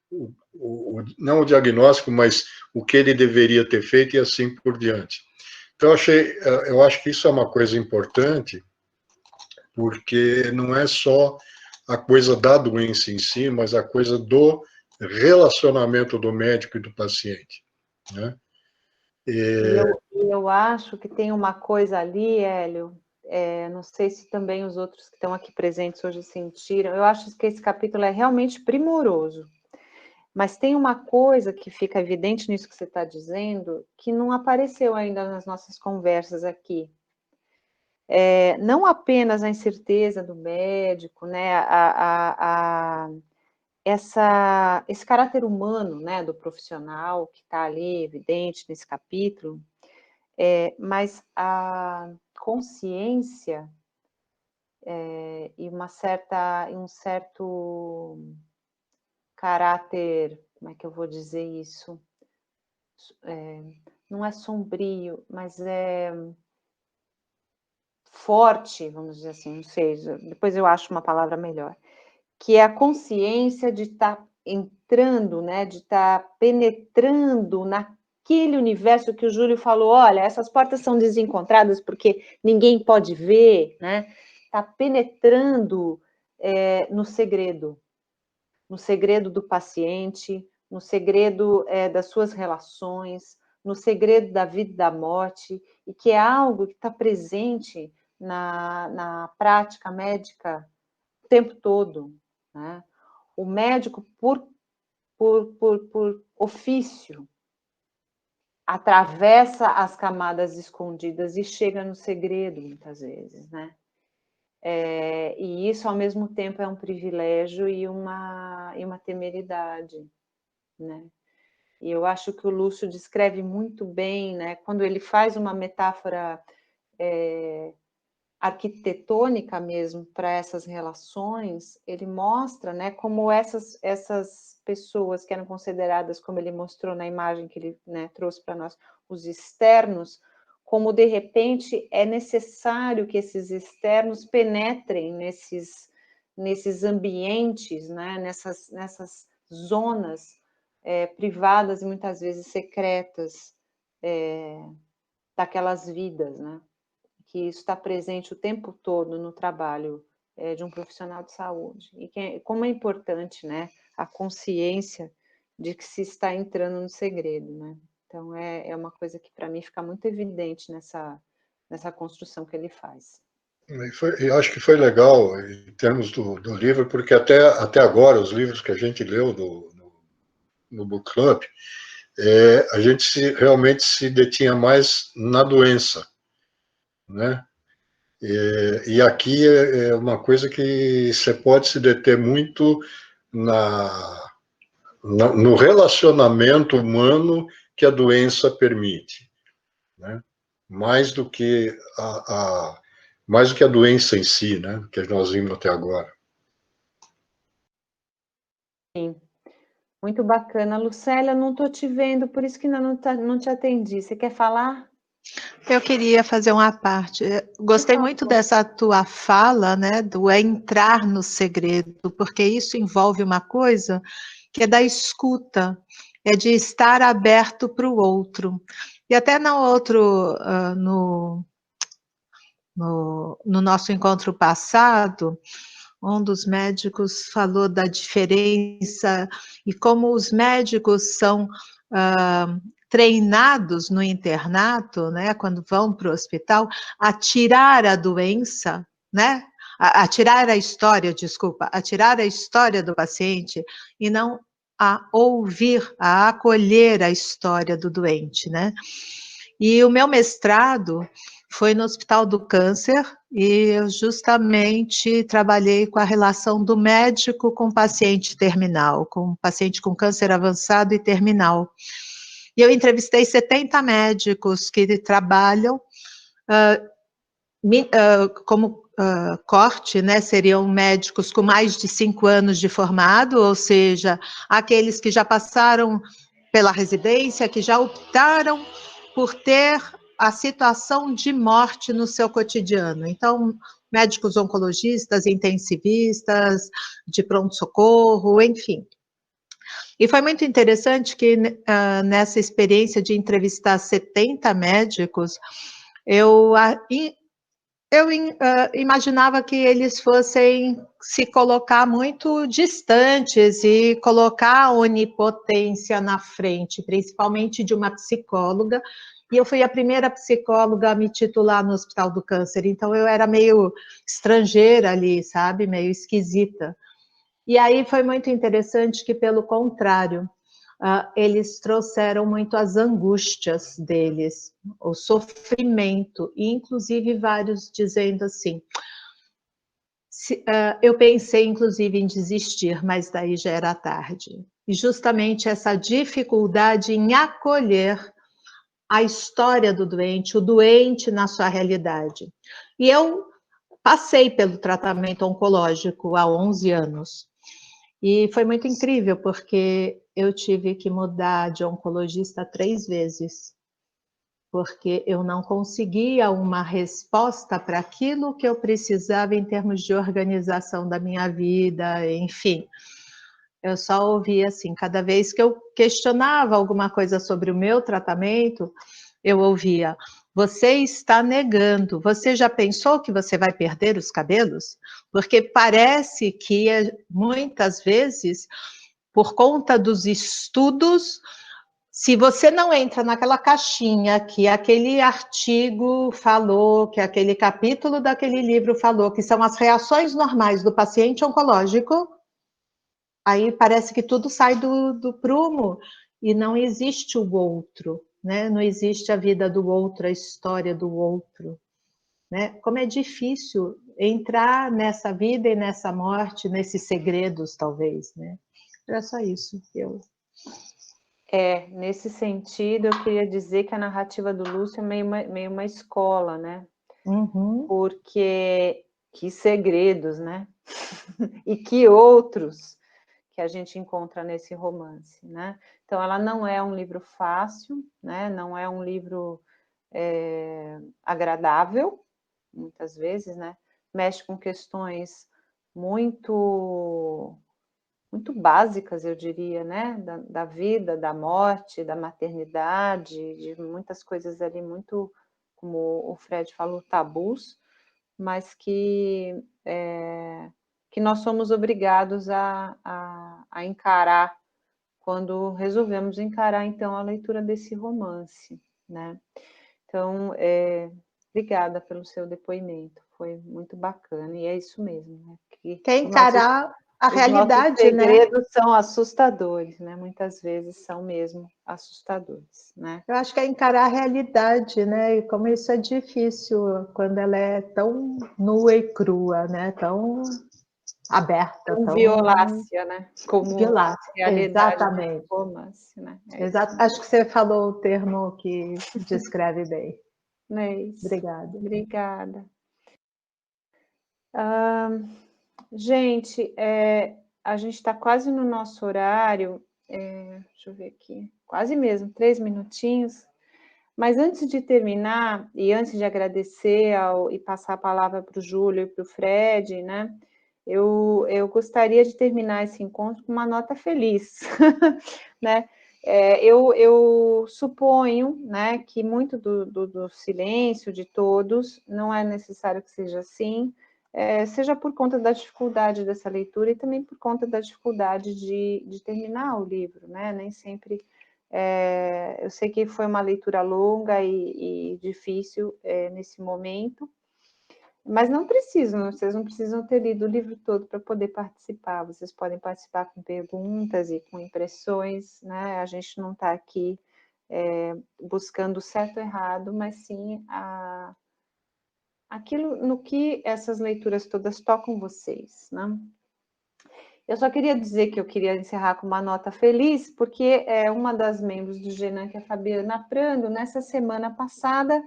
não o diagnóstico, mas o que ele deveria ter feito e assim por diante. Então, eu acho que isso é uma coisa importante, porque não é só a coisa da doença em si, mas a coisa do relacionamento do médico e do paciente, né? Eu acho que tem uma coisa ali, Hélio, não sei se também os outros que estão aqui presentes hoje sentiram, eu acho que esse capítulo é realmente primoroso, mas tem uma coisa que fica evidente nisso que você está dizendo, que não apareceu ainda nas nossas conversas aqui. Não apenas a incerteza do médico, né, esse caráter humano, né, do profissional que está ali evidente nesse capítulo, mas a consciência e um certo caráter, como é que eu vou dizer isso? Não é sombrio, mas é forte, vamos dizer assim, não sei, depois eu acho uma palavra melhor, que é a consciência de estar entrando, né, de estar penetrando naquele universo que o Júlio falou, olha, essas portas são desencontradas porque ninguém pode ver, né? Está penetrando no segredo do paciente, no segredo das suas relações, no segredo da vida e da morte, e que é algo que está presente na prática médica o tempo todo, né? O médico, por ofício, atravessa as camadas escondidas e chega no segredo, muitas vezes, né? E isso, ao mesmo tempo, é um privilégio e uma temeridade, né? E eu acho que o Lúcio descreve muito bem, né? Quando ele faz uma metáfora arquitetônica mesmo para essas relações, ele mostra, né, como essas pessoas que eram consideradas, como ele mostrou na imagem que ele, né, trouxe para nós, os externos, como de repente é necessário que esses externos penetrem nesses ambientes, né, nessas zonas privadas e muitas vezes secretas daquelas vidas, né? Que isso está presente o tempo todo no trabalho de um profissional de saúde. E como é importante, né, a consciência de que se está entrando no segredo, né? Então, é uma coisa que, para mim, fica muito evidente nessa construção que ele faz. Eu acho que foi legal, em termos do livro, porque até agora, os livros que a gente leu no Book Club, a gente realmente se detinha mais na doença, né? E aqui é uma coisa que você pode se deter muito no relacionamento humano que a doença permite, né? Mais do que a doença em si, né? Que nós vimos até agora. Sim, muito bacana. Lucélia, não estou te vendo, por isso que não te atendi. Você quer falar? Eu queria fazer uma parte. Gostei muito dessa tua fala, né, do entrar no segredo, porque isso envolve uma coisa que é da escuta, é de estar aberto para o outro. E até no nosso encontro passado, um dos médicos falou da diferença e como os médicos são treinados no internato, né, quando vão para o hospital, a tirar a doença, né, a tirar a história do paciente e não a ouvir, a acolher a história do doente, né. E o meu mestrado foi no Hospital do Câncer e eu justamente trabalhei com a relação do médico com o paciente terminal, com o paciente com câncer avançado e terminal. E eu entrevistei 70 médicos que trabalham como corte, né, seriam médicos com mais de 5 anos de formado, ou seja, aqueles que já passaram pela residência, que já optaram por ter a situação de morte no seu cotidiano. Então, médicos oncologistas, intensivistas, de pronto-socorro, enfim. E foi muito interessante que nessa experiência de entrevistar 70 médicos, eu eu imaginava que eles fossem se colocar muito distantes e colocar a onipotência na frente, principalmente de uma psicóloga. E eu fui a primeira psicóloga a me titular no Hospital do Câncer, então eu era meio estrangeira ali, sabe? Meio esquisita. E aí foi muito interessante que, pelo contrário, eles trouxeram muito as angústias deles, o sofrimento, e inclusive vários dizendo assim, eu pensei inclusive em desistir, mas daí já era tarde. E justamente essa dificuldade em acolher a história do doente, o doente na sua realidade. E eu passei pelo tratamento oncológico há 11 anos, e foi muito incrível, porque eu tive que mudar de oncologista 3 vezes, porque eu não conseguia uma resposta para aquilo que eu precisava em termos de organização da minha vida, enfim. Eu só ouvia assim, cada vez que eu questionava alguma coisa sobre o meu tratamento, eu ouvia: você está negando, você já pensou que você vai perder os cabelos? Porque parece que muitas vezes, por conta dos estudos, se você não entra naquela caixinha que aquele artigo falou, que aquele capítulo daquele livro falou, que são as reações normais do paciente oncológico, aí parece que tudo sai do prumo e não existe o outro, né? Não existe a vida do outro, a história do outro, né? Como é difícil entrar nessa vida e nessa morte, nesses segredos, talvez, né? Era só isso que eu... Nesse sentido, eu queria dizer que a narrativa do Lúcio é meio uma escola, né? Uhum. Porque que segredos, né? E que outros que a gente encontra nesse romance, né? Então, ela não é um livro fácil, né? Não é um livro agradável, muitas vezes, né? Mexe com questões muito básicas, eu diria, né? Da vida, da morte, da maternidade, de muitas coisas ali muito, como o Fred falou, tabus, mas que nós somos obrigados a encarar quando resolvemos encarar, então, a leitura desse romance, né? Então, obrigada pelo seu depoimento, foi muito bacana, e é isso mesmo, né? Que Quer encarar a realidade, os nossos né? segredos são assustadores, né? Muitas vezes são mesmo assustadores, né? Eu acho que é encarar a realidade, né? E como isso é difícil quando ela é tão nua e crua, né? Tão aberta, Tão tão violácea, né? Como violada. a realidade do Exatamente. romance, né? Exato. Acho que você falou o termo que descreve bem. É isso. Obrigada. Obrigada. Gente, a gente está quase no nosso horário, deixa eu ver aqui, quase mesmo, 3 minutinhos. Mas antes de terminar, e antes de agradecer e passar a palavra para o Júlio e para o Fred, né? Eu gostaria de terminar esse encontro com uma nota feliz, né? Eu suponho, né, que muito do silêncio de todos, não é necessário que seja assim, seja por conta da dificuldade dessa leitura e também por conta da dificuldade de terminar o livro, né? Nem sempre... eu sei que foi uma leitura longa e difícil nesse momento, mas não precisam, vocês não precisam ter lido o livro todo para poder participar, vocês podem participar com perguntas e com impressões, né? A gente não está aqui buscando certo ou errado, mas sim aquilo no que essas leituras todas tocam vocês, né? Eu só queria dizer que eu queria encerrar com uma nota feliz, porque uma das membros do Genan, que é a Fabiana Prando, nessa semana passada,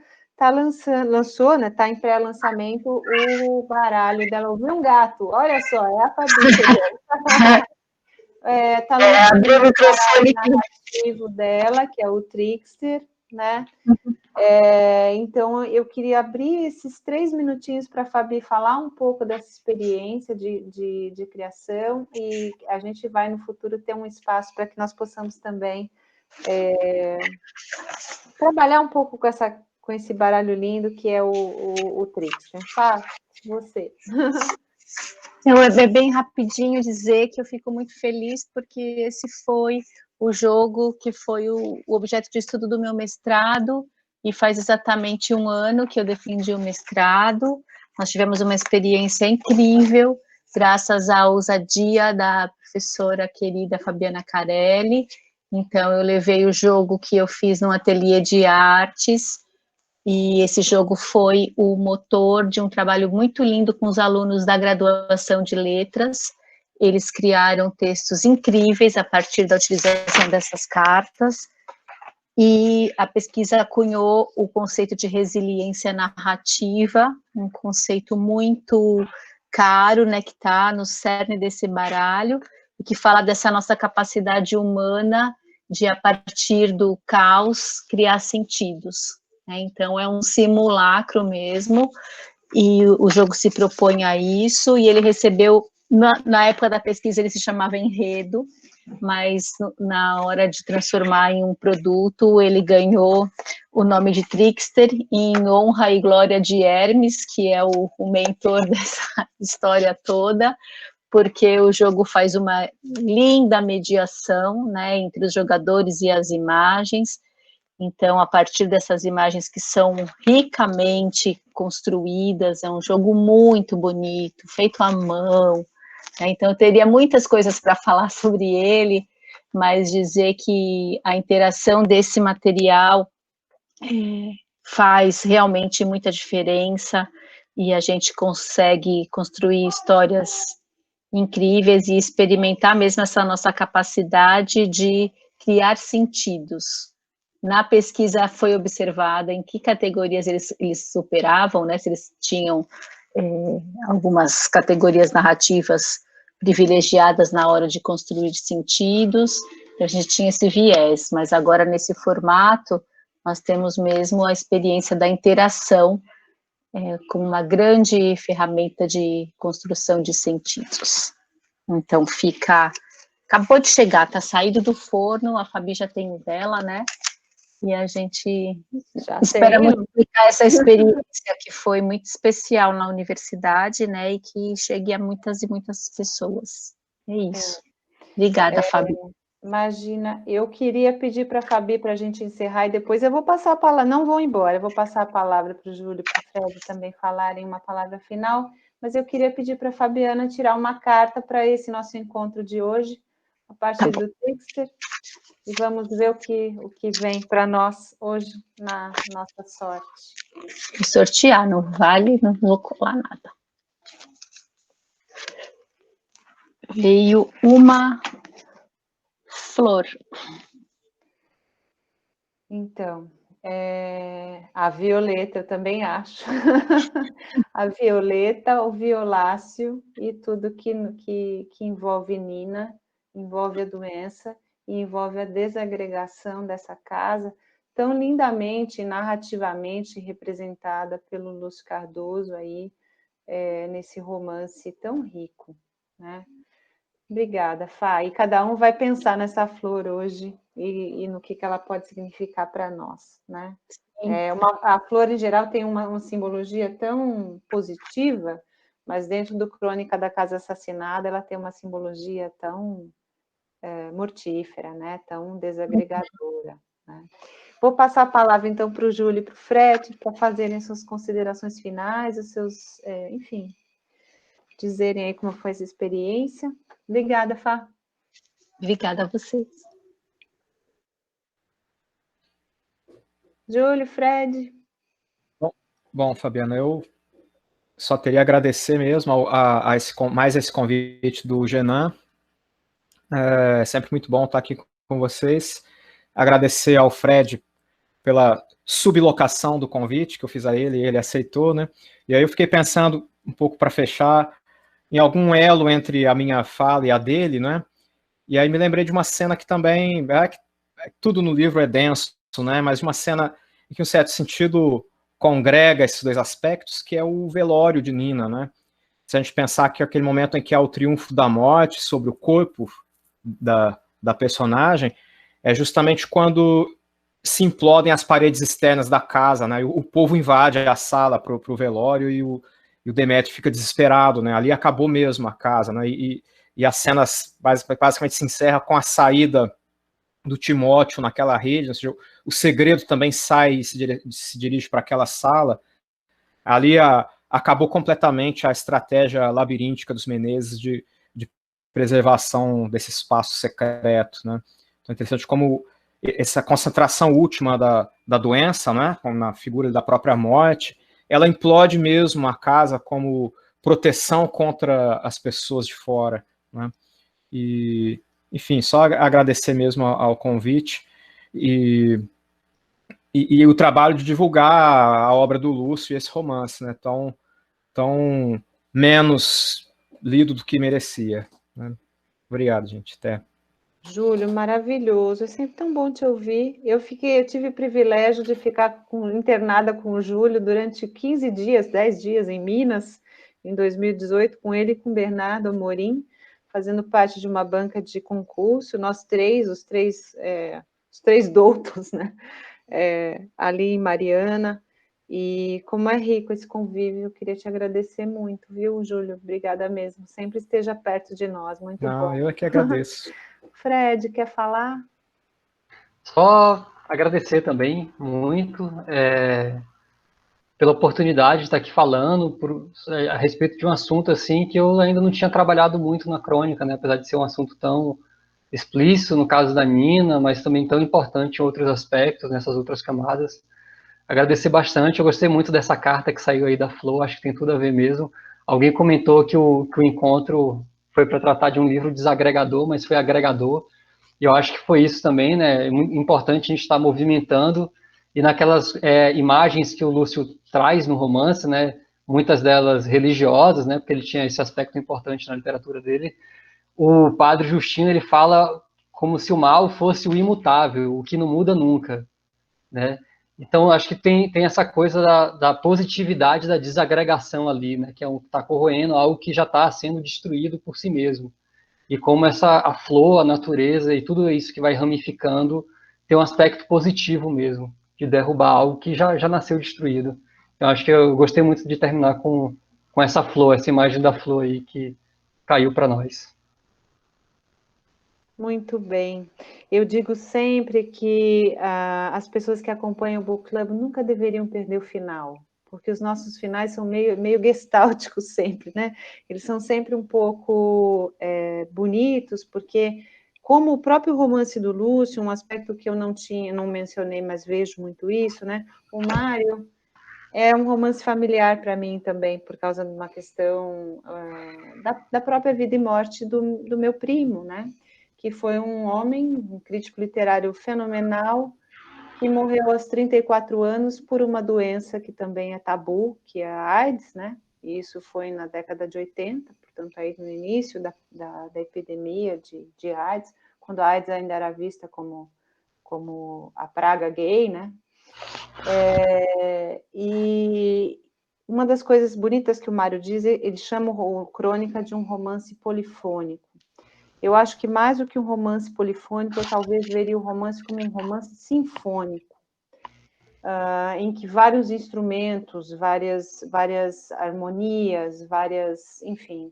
lançou, né? Está em pré-lançamento o baralho dela. Ouviu um gato? Olha só, é a Fabi chegando. Está lançando o baralho narrativo dela, que é o Trickster, né? Então, eu queria abrir esses 3 minutinhos para a Fabi falar um pouco dessa experiência de criação, e a gente vai, no futuro, ter um espaço para que nós possamos também trabalhar um pouco com com esse baralho lindo que é o Trickster. Fá, você. Então, é bem rapidinho dizer que eu fico muito feliz porque esse foi o jogo que foi o objeto de estudo do meu mestrado, e faz exatamente 1 ano que eu defendi o mestrado. Nós tivemos uma experiência incrível, graças à ousadia da professora querida Fabiana Carelli. Então, eu levei o jogo que eu fiz num ateliê de artes, e esse jogo foi o motor de um trabalho muito lindo com os alunos da graduação de letras. Eles criaram textos incríveis a partir da utilização dessas cartas, e a pesquisa cunhou o conceito de resiliência narrativa, um conceito muito caro, né, que está no cerne desse baralho, e que fala dessa nossa capacidade humana de, a partir do caos, criar sentidos. Então, é um simulacro mesmo, e o jogo se propõe a isso, e ele recebeu, na época da pesquisa, ele se chamava Enredo, mas na hora de transformar em um produto, ele ganhou o nome de Trickster, em honra e glória de Hermes, que é o mentor dessa história toda, porque o jogo faz uma linda mediação, né, entre os jogadores e as imagens. Então, a partir dessas imagens que são ricamente construídas, é um jogo muito bonito, feito à mão, né? Então, eu teria muitas coisas para falar sobre ele, mas dizer que a interação desse material faz realmente muita diferença, e a gente consegue construir histórias incríveis e experimentar mesmo essa nossa capacidade de criar sentidos. Na pesquisa foi observada em que categorias eles superavam, né, se eles tinham algumas categorias narrativas privilegiadas na hora de construir sentidos. A gente tinha esse viés, mas agora nesse formato nós temos mesmo a experiência da interação como uma grande ferramenta de construção de sentidos. Então acabou de chegar, está saído do forno, a Fabi já tem o dela, né? E a gente espera multiplicar essa experiência que foi muito especial na universidade, né, e que chegue a muitas e muitas pessoas. É isso. Obrigada, Fabi. Imagina, eu queria pedir para a Fabi para a gente encerrar, e depois eu vou passar a palavra, não vou embora, eu vou passar a palavra para o Júlio e para o Fred também falarem uma palavra final, mas eu queria pedir para a Fabiana tirar uma carta para esse nosso encontro de hoje, a partir do Trickster, e vamos ver o que vem para nós hoje na nossa sorte. Vou sortear, não vale, não vou colar nada. Veio uma flor. Então, a violeta, eu também acho. A violeta, o violáceo e tudo que envolve Nina, envolve a doença e envolve a desagregação dessa casa, tão lindamente, narrativamente representada pelo Lúcio Cardoso aí, nesse romance tão rico, né? Obrigada, Fá. E cada um vai pensar nessa flor hoje e no que ela pode significar para nós, né? A flor, em geral, tem uma simbologia tão positiva, mas dentro do Crônica da Casa Assassinada, ela tem uma simbologia tão mortífera, né? Tão desagregadora, né? Vou passar a palavra, então, para o Júlio e para o Fred, para fazerem suas considerações finais, os seus, enfim, dizerem aí como foi essa experiência. Obrigada, Fá. Obrigada a vocês. Júlio, Fred. Bom, Fabiana, eu só teria a agradecer mesmo mais esse convite do Genan. É sempre muito bom estar aqui com vocês. Agradecer ao Fred pela sublocação do convite que eu fiz a ele, e ele aceitou, né? E aí eu fiquei pensando um pouco para fechar em algum elo entre a minha fala e a dele, né? E aí me lembrei de uma cena que também, tudo no livro é denso, né? Mas uma cena em que, em um certo sentido, congrega esses dois aspectos, que é o velório de Nina, né? Se a gente pensar que é aquele momento em que há o triunfo da morte sobre o corpo da personagem, é justamente quando se implodem as paredes externas da casa, né? O povo invade a sala para o velório e o Demétrio fica desesperado, né? Ali acabou mesmo a casa, né? E as cenas basicamente se encerra com a saída do Timóteo naquela rede, ou seja, o segredo também sai e se dirige para aquela sala. Ali acabou completamente a estratégia labiríntica dos Menezes de preservação desse espaço secreto, né? Então é interessante como essa concentração última da doença, né, na figura da própria morte, ela implode mesmo a casa como proteção contra as pessoas de fora, né? E, enfim, só agradecer mesmo ao convite e o trabalho de divulgar a obra do Lúcio e esse romance, né, tão menos lido do que merecia, né? Obrigado, gente. Até. Júlio, maravilhoso. É sempre tão bom te ouvir. Eu tive o privilégio de ficar internada com o Júlio durante 15 dias, 10 dias em Minas, em 2018, com ele e com o Bernardo Amorim, fazendo parte de uma banca de concurso, nós três, os três doutos, né? Ali em Mariana. E como é rico esse convívio, eu queria te agradecer muito, viu, Júlio? Obrigada mesmo. Sempre esteja perto de nós, muito bom. Eu é que agradeço. Fred, quer falar? Só agradecer também muito pela oportunidade de estar aqui falando a respeito de um assunto assim que eu ainda não tinha trabalhado muito na crônica, né? Apesar de ser um assunto tão explícito no caso da Nina, mas também tão importante em outros aspectos, nessas outras camadas. Agradecer bastante, eu gostei muito dessa carta que saiu aí da Flor, acho que tem tudo a ver mesmo. Alguém comentou que o encontro foi para tratar de um livro desagregador, mas foi agregador, e eu acho que foi isso também, né? É muito importante a gente estar movimentando, e naquelas imagens que o Lúcio traz no romance, né? Muitas delas religiosas, né? Porque ele tinha esse aspecto importante na literatura dele. O padre Justino, ele fala como se o mal fosse o imutável, o que não muda nunca, né? Então, acho que tem essa coisa da positividade da desagregação ali, né? Que está corroendo algo que já está sendo destruído por si mesmo. E como a flor, a natureza e tudo isso que vai ramificando tem um aspecto positivo mesmo, de derrubar algo que já nasceu destruído. Eu acho que eu gostei muito de terminar com essa flor, essa imagem da flor aí que caiu para nós. Muito bem. Eu digo sempre que as pessoas que acompanham o Book Club nunca deveriam perder o final, porque os nossos finais são meio gestálticos sempre, né? Eles são sempre um pouco bonitos, porque como o próprio romance do Lúcio, um aspecto que eu não mencionei, mas vejo muito isso, né? O Mário é um romance familiar para mim também, por causa de uma questão da própria vida e morte do meu primo, né? Que foi um homem, um crítico literário fenomenal, que morreu aos 34 anos por uma doença que também é tabu, que é a AIDS, né? E isso foi na década de 80, portanto, aí no início da epidemia de AIDS, quando a AIDS ainda era vista como a praga gay, né? E uma das coisas bonitas que o Mário diz, ele chama o Crônica de um romance polifônico. Eu acho que mais do que um romance polifônico, eu talvez veria o romance como um romance sinfônico, em que vários instrumentos, várias harmonias, enfim,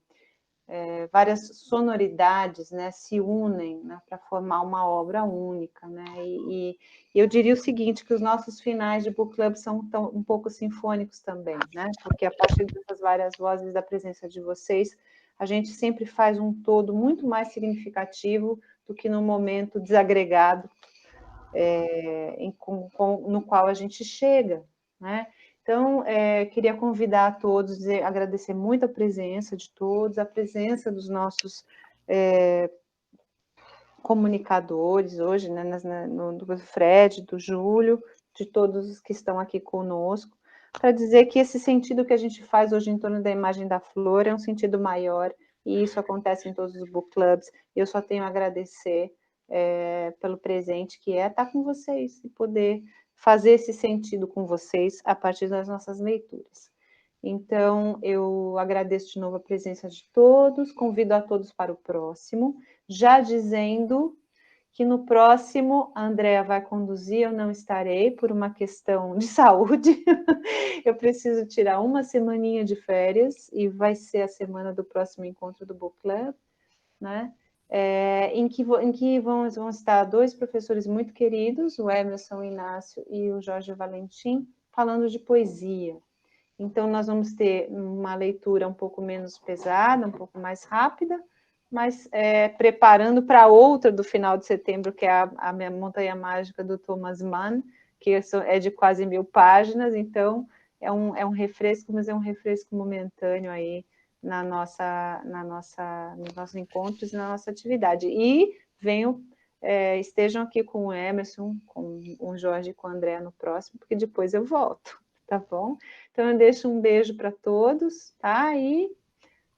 várias sonoridades, né, se unem, né, para formar uma obra única, né? E eu diria o seguinte, que os nossos finais de book club são um pouco sinfônicos também, né? Porque a partir dessas várias vozes da presença de vocês, a gente sempre faz um todo muito mais significativo do que no momento desagregado no qual a gente chega, né? Então, queria convidar a todos, agradecer muito a presença de todos, a presença dos nossos comunicadores hoje, né, do Fred, do Júlio, de todos os que estão aqui conosco, para dizer que esse sentido que a gente faz hoje em torno da imagem da flor é um sentido maior, e isso acontece em todos os book clubs. Eu só tenho a agradecer pelo presente que é estar com vocês e poder fazer esse sentido com vocês a partir das nossas leituras. Então, eu agradeço de novo a presença de todos, convido a todos para o próximo, já dizendo que no próximo a Andrea vai conduzir, eu não estarei por uma questão de saúde. Eu preciso tirar uma semaninha de férias e vai ser a semana do próximo encontro do Book Club, né? Em que vão estar 2 professores muito queridos, o Emerson Inácio e o Jorge Valentim, falando de poesia. Então, nós vamos ter uma leitura um pouco menos pesada, um pouco mais rápida, mas preparando para outra do final de setembro, que é a minha Montanha Mágica do Thomas Mann, que é de quase 1000 páginas, então é um refresco, mas é um refresco momentâneo aí nos nossos encontros e na nossa atividade. E estejam aqui com o Emerson, com o Jorge e com o André no próximo, porque depois eu volto, tá bom? Então eu deixo um beijo para todos, tá? E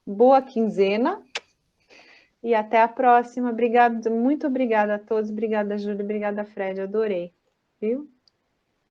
boa quinzena. E até a próxima. Obrigada, muito obrigada a todos. Obrigada, Júlia. Obrigada, Fred. Adorei. Viu?